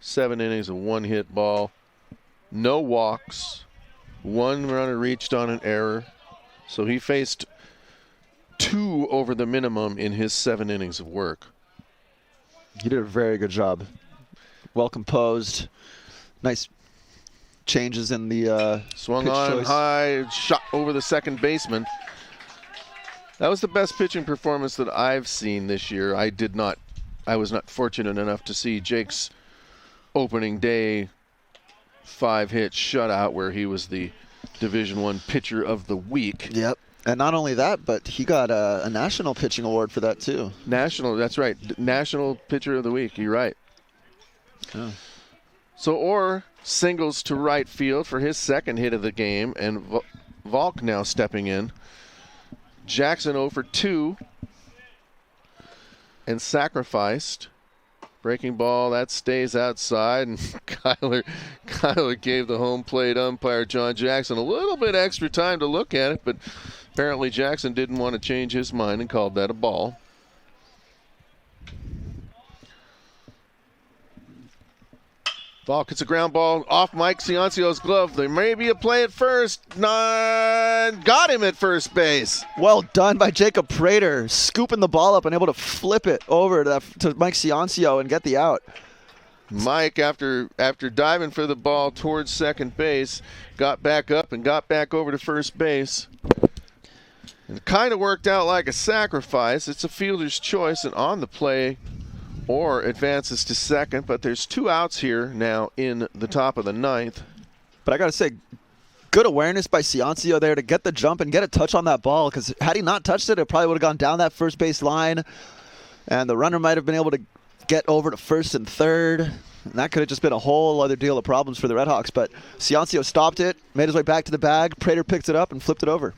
7 innings of 1 hit ball. No walks. 1 runner reached on an error. So he faced 2 over the minimum in his 7 innings of work. He did a very good job. Well composed. Nice changes in the swung pitch on choice. High, shot over the second baseman. That was the best pitching performance that I've seen this year. I was not fortunate enough to see Jake's opening day 5-hit shutout where he was the Division I pitcher of the week. Yep. And not only that, but he got a national pitching award for that too. National, that's right. National pitcher of the week. You're right. Oh. So Orr singles to right field for his second hit of the game, and Valk now stepping in. Jackson 0 for 2 and sacrificed. Breaking ball, that stays outside, and Kyler gave the home plate umpire, John Jackson, a little bit extra time to look at it, but apparently Jackson didn't want to change his mind and called that a ball. Ball gets a ground ball off Mike Ciancio's glove. There may be a play at first. Got him at first base. Well done by Jacob Prater, scooping the ball up and able to flip it over to Mike Ciancio and get the out. Mike, after diving for the ball towards second base, got back up and got back over to first base. It kind of worked out like a sacrifice. It's a fielder's choice, and on the play, or advances to second, but there's 2 outs here now in the top of the 9th. But I got to say, good awareness by Ciancio there to get the jump and get a touch on that ball, because had he not touched it, it probably would have gone down that first base line, and the runner might have been able to get over to first and third, and that could have just been a whole other deal of problems for the REDHAWKS. But Ciancio stopped it, made his way back to the bag, Prater picked it up and flipped it over.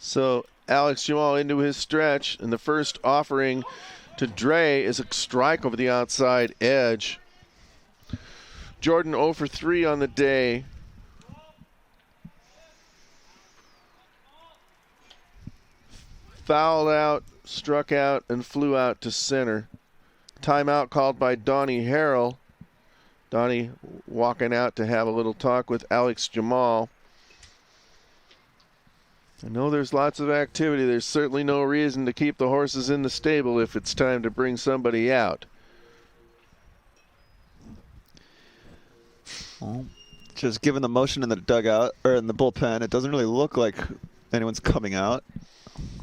So Alex Jamal into his stretch, and the first offering to Dre is a strike over the outside edge. Jordan 0 for 3 on the day. Fouled out, struck out, and flew out to center. Timeout called by Donnie Harrell. Donnie walking out to have a little talk with Alex Jamal. I know there's lots of activity. There's certainly no reason to keep the horses in the stable if it's time to bring somebody out. Well, just given the motion in the dugout, or in the bullpen, it doesn't really look like anyone's coming out,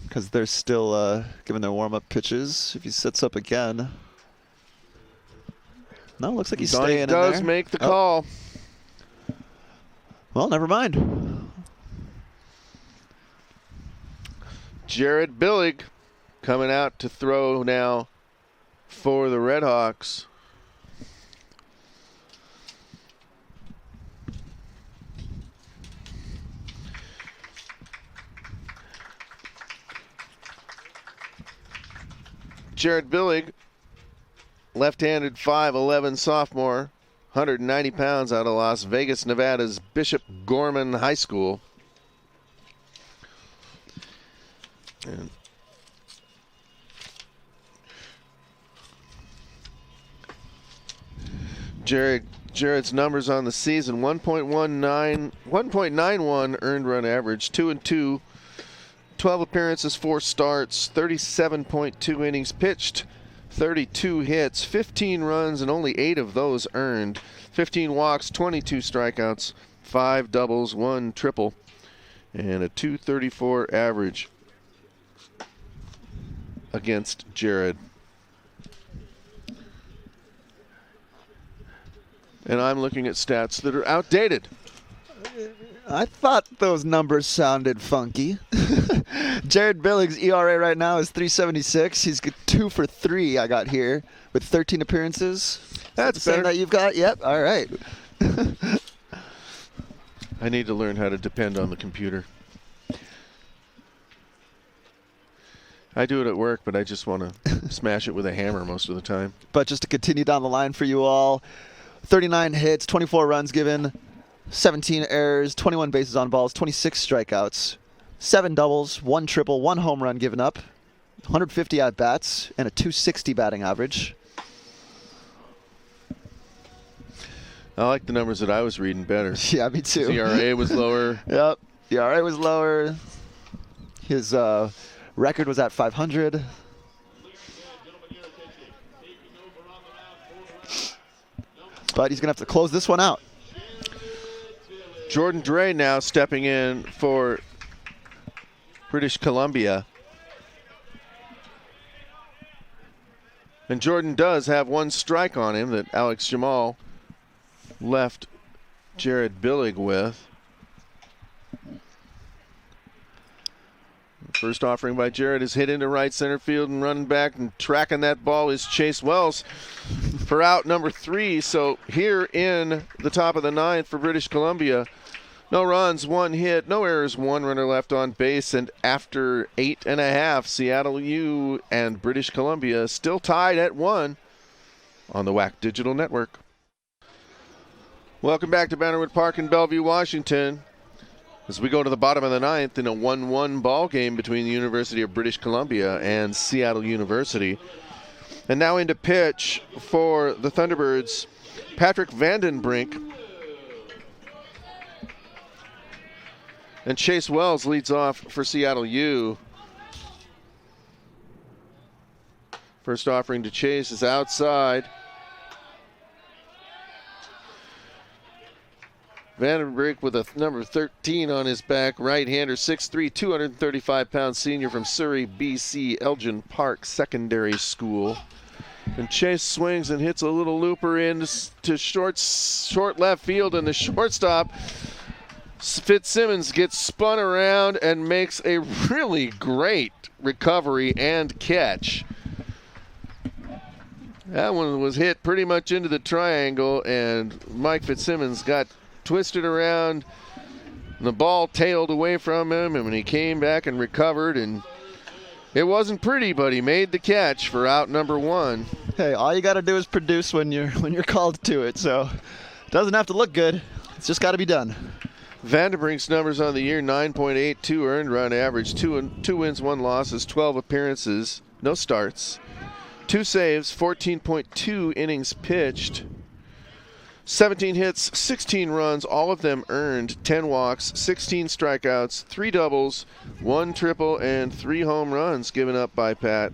because they're still giving their warm-up pitches. If he sets up again. No, looks like he's staying in there. Donnie does make the call. Well, never mind. Jared Billig coming out to throw now for the REDHAWKS. Jared Billig, left-handed 5'11" sophomore, 190 pounds, out of Las Vegas, Nevada's Bishop Gorman High School. And Jared's numbers on the season: 1.91 earned run average, 2-2, 12 appearances, 4 starts, 37.2 innings pitched, 32 hits, 15 runs, and only 8 of those earned. 15 walks, 22 strikeouts, 5 doubles, 1 triple, and a .234 average against Jared. And I'm looking at stats that are outdated. I thought those numbers sounded funky. Jared Billig's ERA right now is 3.76. He's 2 for 3 I got here with 13 appearances. That's the same better. that you've got? Yep, all right. I need to learn how to depend on the computer. I do it at work, but I just want to smash it with a hammer most of the time. But just to continue down the line for you all, 39 hits, 24 runs given, 17 errors, 21 bases on balls, 26 strikeouts, 7 doubles, 1 triple, 1 home run given up, 150 at-bats, and a .260 batting average. I like the numbers that I was reading better. Yeah, me too. The ERA was lower. Yep, the ERA was lower. His record was at 500. But he's going to have to close this one out. Jordan Dre now stepping in for British Columbia. And Jordan does have 1 strike on him that Alex Jamal left Jared Billig with. First offering by Jarrett is hit into right center field, and running back and tracking that ball is Chase Wells for out number 3. So here in the top of the 9th for British Columbia, no runs, 1 hit, no errors, 1 runner left on base. And after 8.5, Seattle U and British Columbia still tied at 1 on the WAC Digital Network. Welcome back to Bannerwood Park in Bellevue, Washington, as we go to the bottom of the 9th in a 1-1 ball game between the University of British Columbia and Seattle University. And now into pitch for the Thunderbirds, Patrick Vandenbrink. And Chase Wells leads off for Seattle U. First offering to Chase is outside. Vandenbrink with a number 13 on his back, right-hander, 6'3", 235-pound senior from Surrey, BC, Elgin Park Secondary School. And Chase swings and hits a little looper into short left field, and the shortstop, Fitzsimmons, gets spun around and makes a really great recovery and catch. That one was hit pretty much into the triangle, and Mike Fitzsimmons got twisted around, and the ball tailed away from him, and when he came back and recovered, and it wasn't pretty, but he made the catch for out number 1. Hey, all you got to do is produce when you're called to it, so it doesn't have to look good. It's just got to be done. Vandenbrink's numbers on the year: 9.82 earned run average, 2 wins, 1 losses, 12 appearances, no starts, 2 saves, 14.2 innings pitched, 17 hits, 16 runs, all of them earned, 10 walks, 16 strikeouts, 3 doubles, 1 triple, and 3 home runs given up by Pat.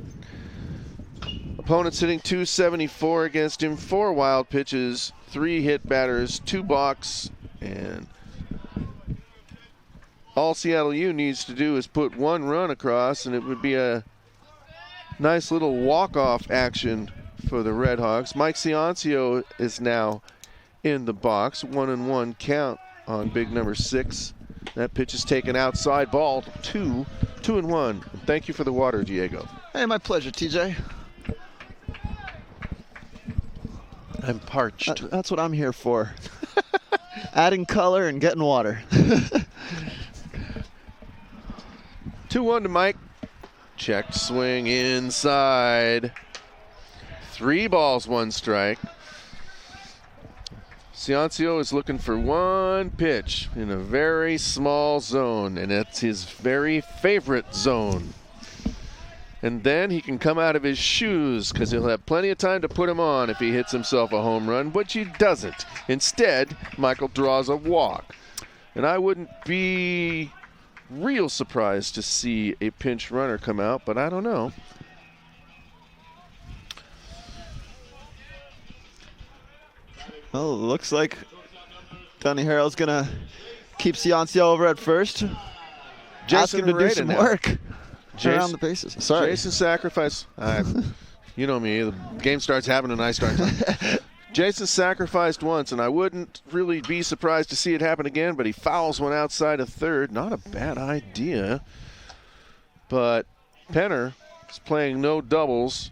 Opponents hitting .274 against him, 4 wild pitches, 3 hit batters, 2 balks, and all Seattle U needs to do is put 1 run across, and it would be a nice little walk-off action for the REDHAWKS. Mike Ciancio is now in the box, 1-1 count on big number 6. That pitch is taken outside, ball 2-1. Thank you for the water, Diego. Hey, my pleasure, TJ. I'm parched. That's what I'm here for. Adding color and getting water. 2-1 to Mike. Checked swing inside. 3 balls, 1 strike. Ciancio is looking for 1 pitch in a very small zone, and it's his very favorite zone. And then he can come out of his shoes, because he'll have plenty of time to put him on if he hits himself a home run, but he doesn't. Instead, Michael draws a walk. And I wouldn't be real surprised to see a pinch runner come out, but I don't know. Well, it looks like Donnie Harrell's going to keep Ciancio over at first. Ask him to do some work around the bases. Sorry. Jason sacrifice. You know me. The game starts happening and I start. Jason sacrificed once, and I wouldn't really be surprised to see it happen again, but he fouls one outside of third. Not a bad idea. But Penner is playing no doubles,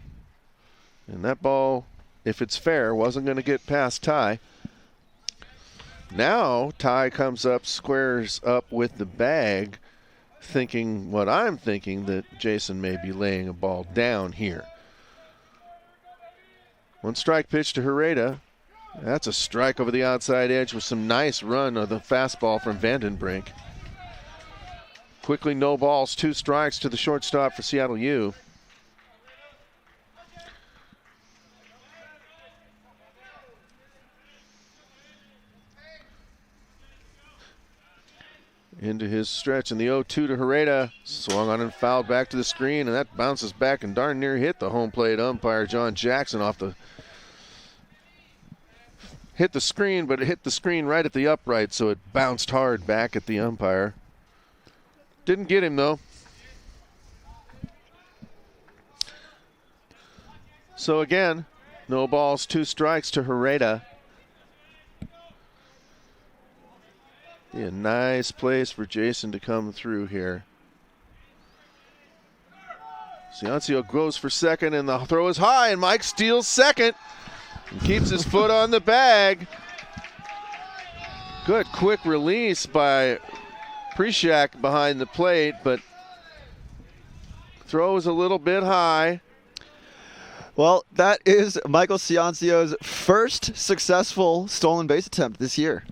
and that ball, if it's fair, wasn't going to get past Ty. Now Ty comes up, squares up with the bag, thinking what I'm thinking, that Jason may be laying a ball down here. 1 strike pitch to Herrera. That's a strike over the outside edge with some nice run of the fastball from Vandenbrink. Quickly, no balls, 2 strikes to the shortstop for Seattle U. Into his stretch, and the 0-2 to Herrera. Swung on and fouled back to the screen, and that bounces back and darn near hit the home plate umpire, John Jackson, off the... Hit the screen, but it hit the screen right at the upright, so it bounced hard back at the umpire. Didn't get him, though. So again, no balls, 2 strikes to Herrera. Yeah, nice place for Jason to come through here. Ciancio goes for second, and the throw is high, and Mike steals second and keeps his foot on the bag. Good quick release by Prater behind the plate, but throw is a little bit high. Well, that is Michael Ciancio's first successful stolen base attempt this year.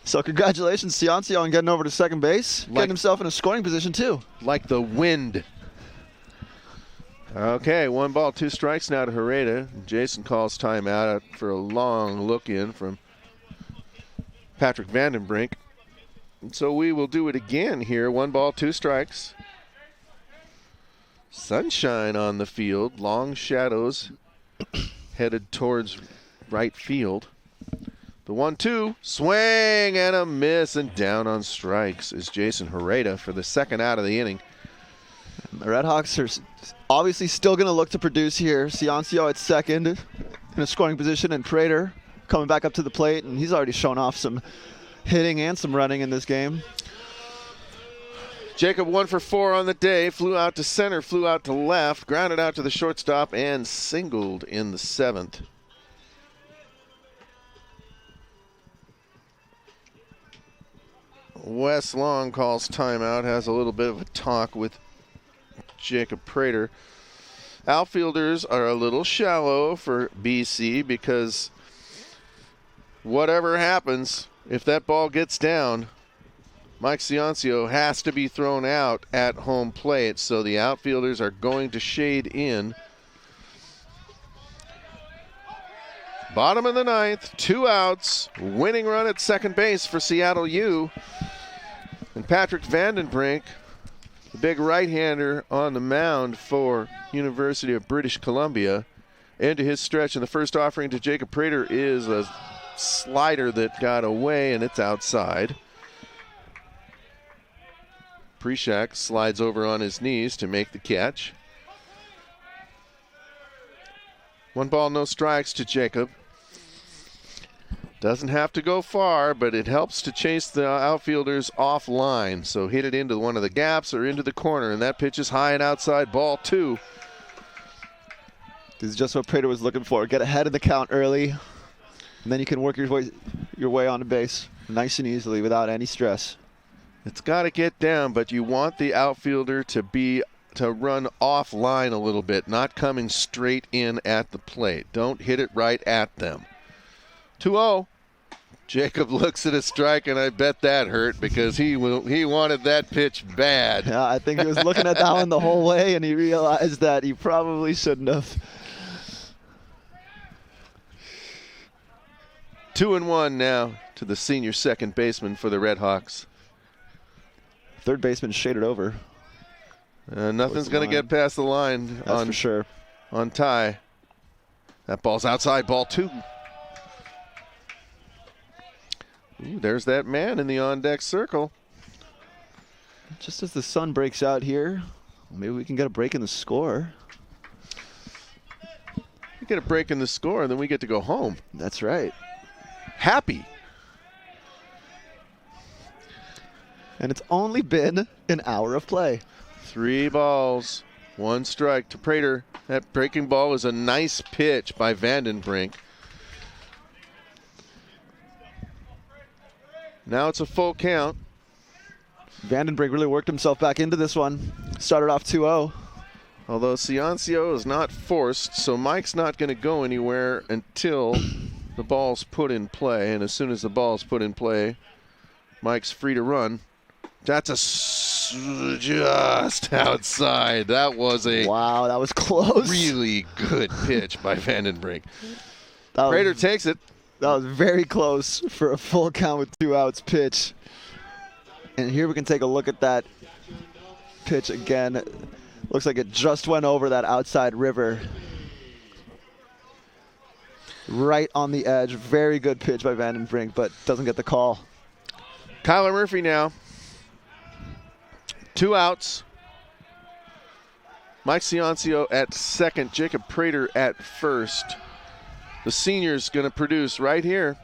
So congratulations, Ciancio, on getting over to second base, getting himself in a scoring position too. Like the wind. Okay, 1 ball, 2 strikes now to Herrera. Jason calls timeout for a long look in from Patrick Vandenbrink. And so we will do it again here. 1 ball, 2 strikes. Sunshine on the field, long shadows headed towards right field. The 1-2, swing and a miss, and down on strikes is Jason Herrera for the second out of the inning. The REDHAWKS are obviously still going to look to produce here. Ciancio at second in a scoring position, and Prater coming back up to the plate, and he's already shown off some hitting and some running in this game. Jacob 1 for 4 on the day, flew out to center, flew out to left, grounded out to the shortstop, and singled in the 7th. Wes Long calls timeout, has a little bit of a talk with Jacob Prater. Outfielders are a little shallow for BC because whatever happens, if that ball gets down, Mike Ciancio has to be thrown out at home plate, so the outfielders are going to shade in. Bottom of the 9th, 2 outs, winning run at second base for Seattle U. And Patrick Vandenbrink, the big right-hander on the mound for University of British Columbia. Into his stretch, and the first offering to Jacob Prater is a slider that got away, and it's outside. Prater slides over on his knees to make the catch. 1 ball, no strikes to Jacob. Doesn't have to go far, but it helps to chase the outfielders offline. So hit it into one of the gaps or into the corner, and that pitch is high and outside, ball 2. This is just what Prater was looking for. Get ahead of the count early, and then you can work your way on the base nice and easily without any stress. It's got to get down, but you want the outfielder to run offline a little bit, not coming straight in at the plate. Don't hit it right at them. 2-0. Jacob looks at a strike, and I bet that hurt because he wanted that pitch bad. Yeah, I think he was looking at that one the whole way, and he realized that he probably shouldn't have. 2-1 now to the senior second baseman for the REDHAWKS. Third baseman shaded over. Nothing's going to get past the line. That's for sure. On Ty. That ball's outside, ball 2. Ooh, there's that man in the on-deck circle. Just as the sun breaks out here, maybe we can get a break in the score. We get a break in the score, and then we get to go home. That's right. Happy. And it's only been an hour of play. 3 balls, 1 strike to Prater. That breaking ball is a nice pitch by Vandenbrink. Now it's a full count. Vandenbrink really worked himself back into this one. Started off 2-0. Although Ciancio is not forced, so Mike's not going to go anywhere until the ball's put in play. And as soon as the ball's put in play, Mike's free to run. That's just outside. That was a wow, that was close. Really good pitch by Vandenbrink. Prater takes it. That was very close for a full count with 2 outs pitch. And here we can take a look at that pitch again. Looks like it just went over that outside river. Right on the edge. Very good pitch by Vandenbrink, but doesn't get the call. Kyler Murphy now. 2 outs. Mike Ciancio at second. Jacob Prater at first. The senior's going to produce right here.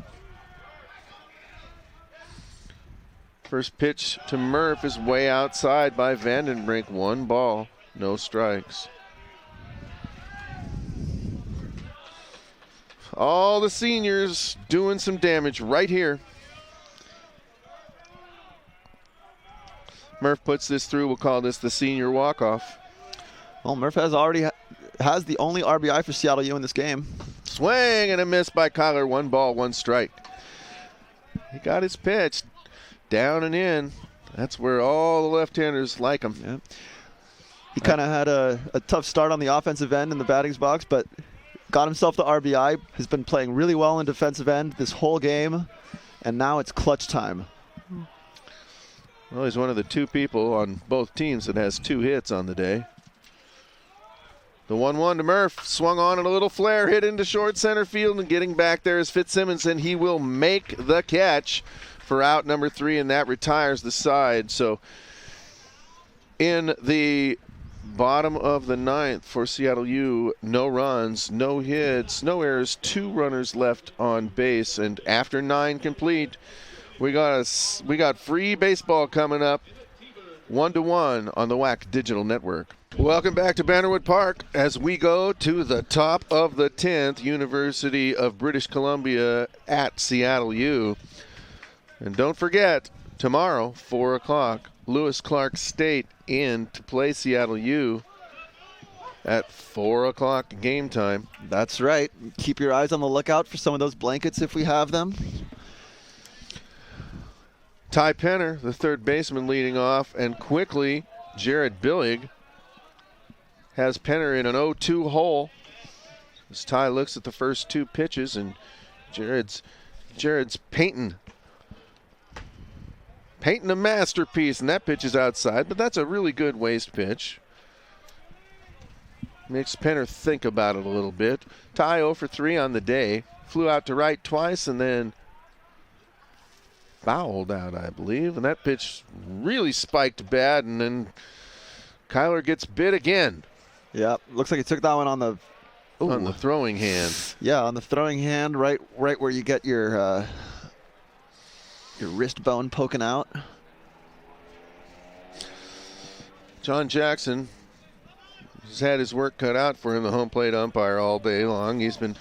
First pitch to Murph is way outside by Vandenbrink. 1 ball, no strikes. All the seniors doing some damage right here. Murph puts this through. We'll call this the senior walk-off. Well, Murph has the only RBI for Seattle U in this game. Swing and a miss by Kyler. 1 ball, 1 strike. He got his pitch down and in. That's where all the left-handers like him. Yeah. He kind of had a tough start on the offensive end in the batting box, but got himself the RBI. Has been playing really well in defensive end this whole game, and now it's clutch time. Well, he's one of the 2 people on both teams that has 2 hits on the day. The 1-1 to Murph, swung on and a little flare, hit into short center field, and getting back there is Fitzsimmons, and he will make the catch for out number 3, and that retires the side. So in the bottom of the 9th for Seattle U, no runs, no hits, no errors, 2 runners left on base, and after 9 complete, we got free baseball coming up, 1-1 on the WAC Digital Network. Welcome back to Bannerwood Park as we go to the top of the 10th, University of British Columbia at Seattle U. And don't forget, tomorrow, 4 o'clock, Lewis Clark State in to play Seattle U at 4 o'clock game time. That's right. Keep your eyes on the lookout for some of those blankets if we have them. Ty Penner, the third baseman, leading off, and quickly Jared Billig has Penner in an 0-2 hole. As Ty looks at the first 2 pitches, and Jared's painting a masterpiece, and that pitch is outside, but that's a really good waste pitch. Makes Penner think about it a little bit. Ty 0 for 3 on the day. Flew out to right twice and then fouled out, I believe, and that pitch really spiked bad, and then Kyler gets bit again. Yeah, looks like he took that one on the throwing hand. Yeah, on the throwing hand, right where you get your wrist bone poking out. John Jackson has had his work cut out for him, the home plate umpire, all day long. He's been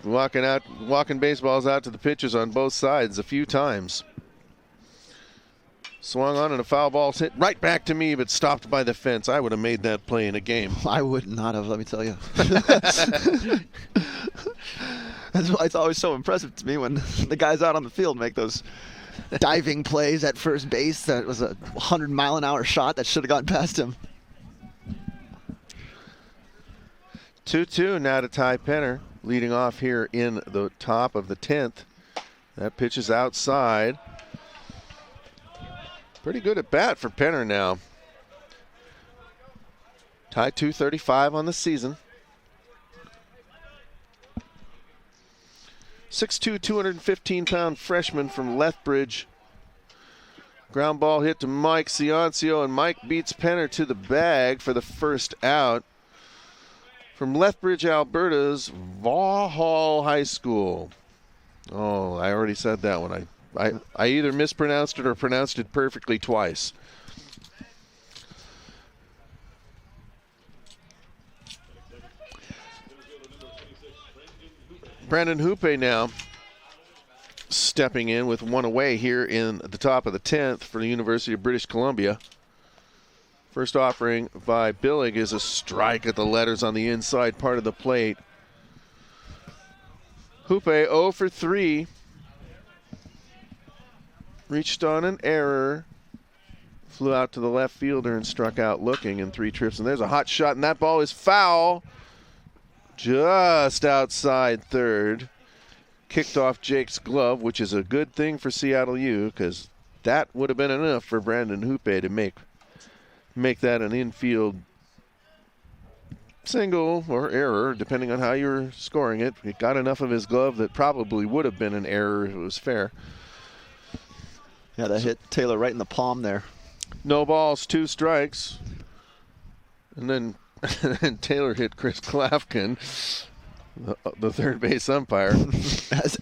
walking baseballs out to the pitchers on both sides a few times. Swung on and a foul ball hit right back to me, but stopped by the fence. I would have made that play in a game. I would not have, let me tell you. That's why it's always so impressive to me when the guys out on the field make those diving plays at first base. That was a 100-mile-an-hour shot that should have gotten past him. 2-2 now to Ty Penner, leading off here in the top of the 10th. That pitch is outside. Pretty good at bat for Penner now. Ty 235 on the season. 6'2", 215-pound freshman from Lethbridge. Ground ball hit to Mike Ciancio, and Mike beats Penner to the bag for the first out. From Lethbridge, Alberta's Vauxhall High School. Oh, I already said that one. I either mispronounced it or pronounced it perfectly twice. Brandon Hoope now stepping in with one away here in the top of the 10th for the University of British Columbia. First offering by Billig is a strike at the letters on the inside part of the plate. Hoope 0 for 3. Reached on an error. Flew out to the left fielder and struck out looking in 3 trips. And there's a hot shot, and that ball is foul. Just outside third. Kicked off Jake's glove, which is a good thing for Seattle U, because that would have been enough for Brandon Hoope to make that an infield single or error, depending on how you're scoring it. It got enough of his glove that probably would have been an error if it was fair. Yeah, that hit Taylor right in the palm there. No balls, 2 strikes. And then Taylor hit Chris Klafkin. the third base umpire.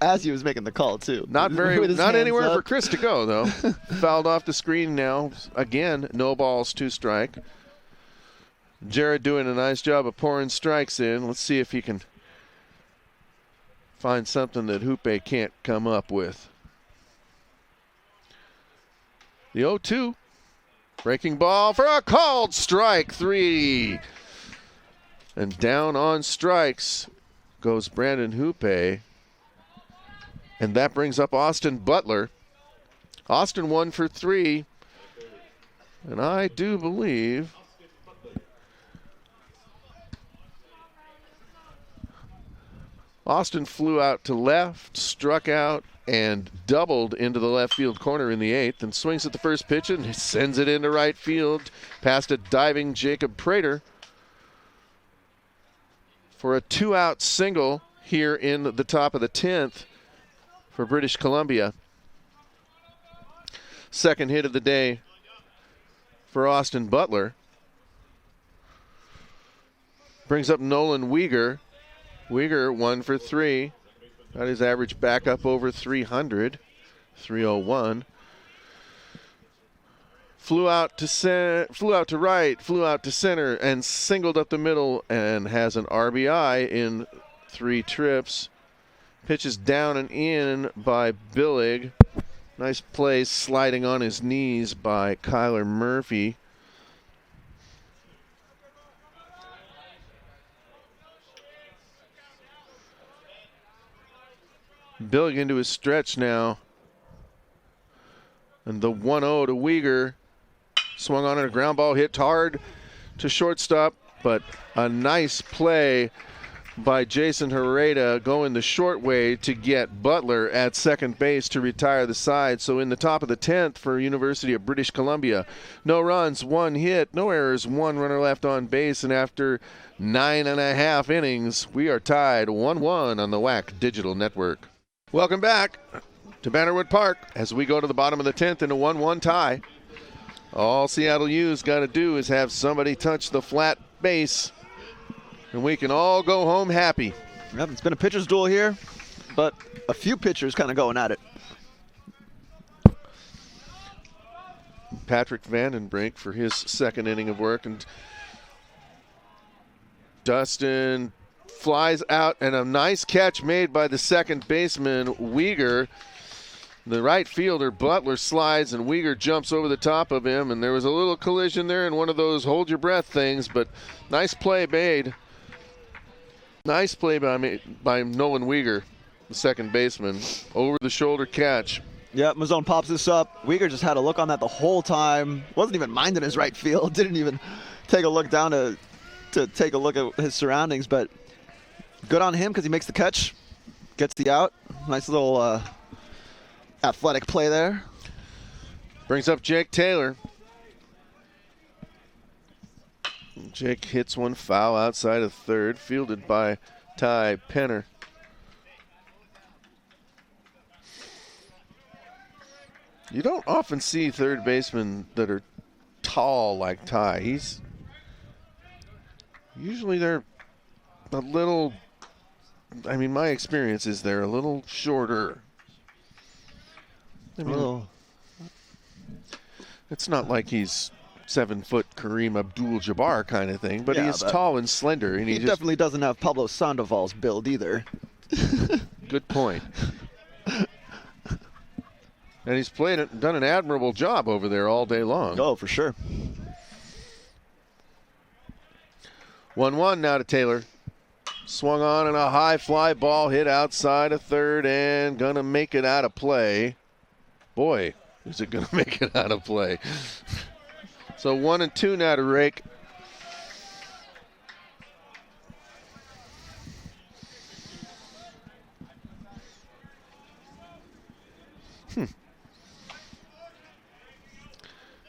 as he was making the call, too. Not anywhere for Chris to go, though. Fouled off the screen now. Again, no balls, 2 strike. Jared doing a nice job of pouring strikes in. Let's see if he can find something that Hoope can't come up with. The 0-2. Breaking ball for a called strike 3. And down on strikes goes Brandon Hoope. And that brings up Austin Butler. Austin 1 for 3. And I do believe Austin flew out to left, struck out, and doubled into the left field corner in the 8th, and swings at the first pitch and sends it into right field past a diving Jacob Prater for a 2-out single here in the top of the 10th for British Columbia. Second hit of the day for Austin Butler. Brings up Nolan Weegar. Weegar 1 for 3. Got his average back up over 300. 301. Flew out to right, flew out to center, and singled up the middle, and has an RBI in 3 trips. Pitches down and in by Billig. Nice play sliding on his knees by Kyler Murphy. Billig into his stretch now. And the 1-0 to Weegar. Swung on a ground ball, hit hard to shortstop, but a nice play by Jason Herrera going the short way to get Butler at second base to retire the side. So in the top of the 10th for University of British Columbia. No runs, 1 hit, no errors, 1 runner left on base, and after 9.5 innings, we are tied 1-1 on the WAC Digital Network. Welcome back to Bannerwood Park as we go to the bottom of the 10th in a 1-1 tie. All Seattle U's got to do is have somebody touch the flat base, and we can all go home happy. Yep, it's been a pitcher's duel here, but a few pitchers kind of going at it. Patrick Vandenbrink for his second inning of work, and Dustin flies out, and a nice catch made by the second baseman, Weegar. The right fielder, Butler, slides, and Weegar jumps over the top of him, and there was a little collision there and one of those hold-your-breath things, but nice play made. Nice play by Nolan Weegar, the second baseman. Over-the-shoulder catch. Yeah, Mazzone pops this up. Weegar just had a look on that the whole time. Wasn't even minding his right field. Didn't even take a look down to take a look at his surroundings, but good on him because he makes the catch, gets the out. Nice little athletic play there. Brings up Jake Taylor. Jake hits one foul outside of third, fielded by Ty Penner. You don't often see third basemen that are tall like Ty. Usually they're a little, my experience is they're a little shorter. It's not like he's 7-foot Kareem Abdul-Jabbar kind of thing, but yeah, he is tall and slender. And he definitely doesn't have Pablo Sandoval's build either. Good point. And he's done an admirable job over there all day long. Oh, for sure. 1-1 now to Taylor. Swung on and a high fly ball hit outside of third and gonna make it out of play. Boy, is it gonna make it out of play. So 1-2 now to Rake.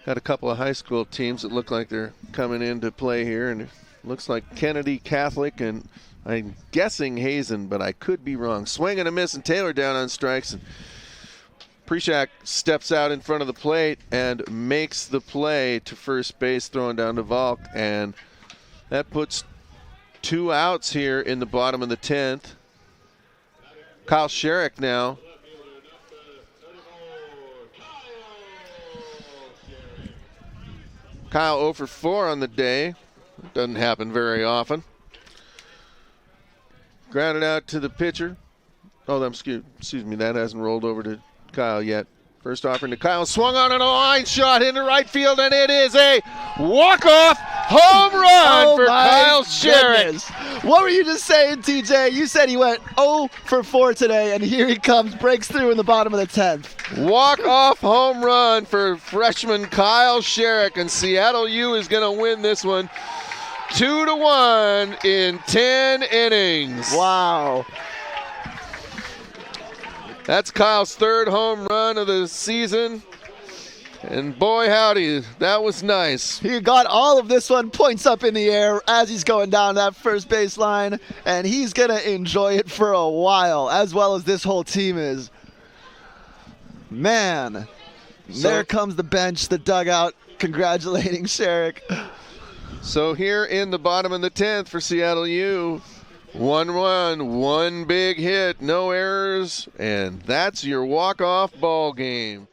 Got a couple of high school teams that look like they're coming into play here, and it looks like Kennedy Catholic and I'm guessing Hazen, but I could be wrong. Swing and a miss, and Taylor down on strikes. And Prishak steps out in front of the plate and makes the play to first base, throwing down to Valk, and that puts 2 outs here in the bottom of the 10th. Kyle Sherrick now. Kyle 0 for 4 on the day. Doesn't happen very often. Grounded out to the pitcher. Oh, excuse me, that hasn't rolled over to Kyle yet. First offering to Kyle, swung on and a line shot into right field, and it is a walk-off home run for Kyle Sherrick. What were you just saying, TJ? You said he went 0 for 4 today, and here he comes, breaks through in the bottom of the 10th. Walk-off home run for freshman Kyle Sherrick, and Seattle U is going to win this one 2-1 in 10 innings. Wow. That's Kyle's 3rd home run of the season. And boy, howdy, that was nice. He got all of this one, points up in the air as he's going down that first baseline, and he's going to enjoy it for a while, as well as this whole team is. Man, there comes the bench, the dugout, congratulating Sherrick. So here in the bottom of the 10th for Seattle U, 1-1, one big hit, no errors, and that's your walk-off ball game.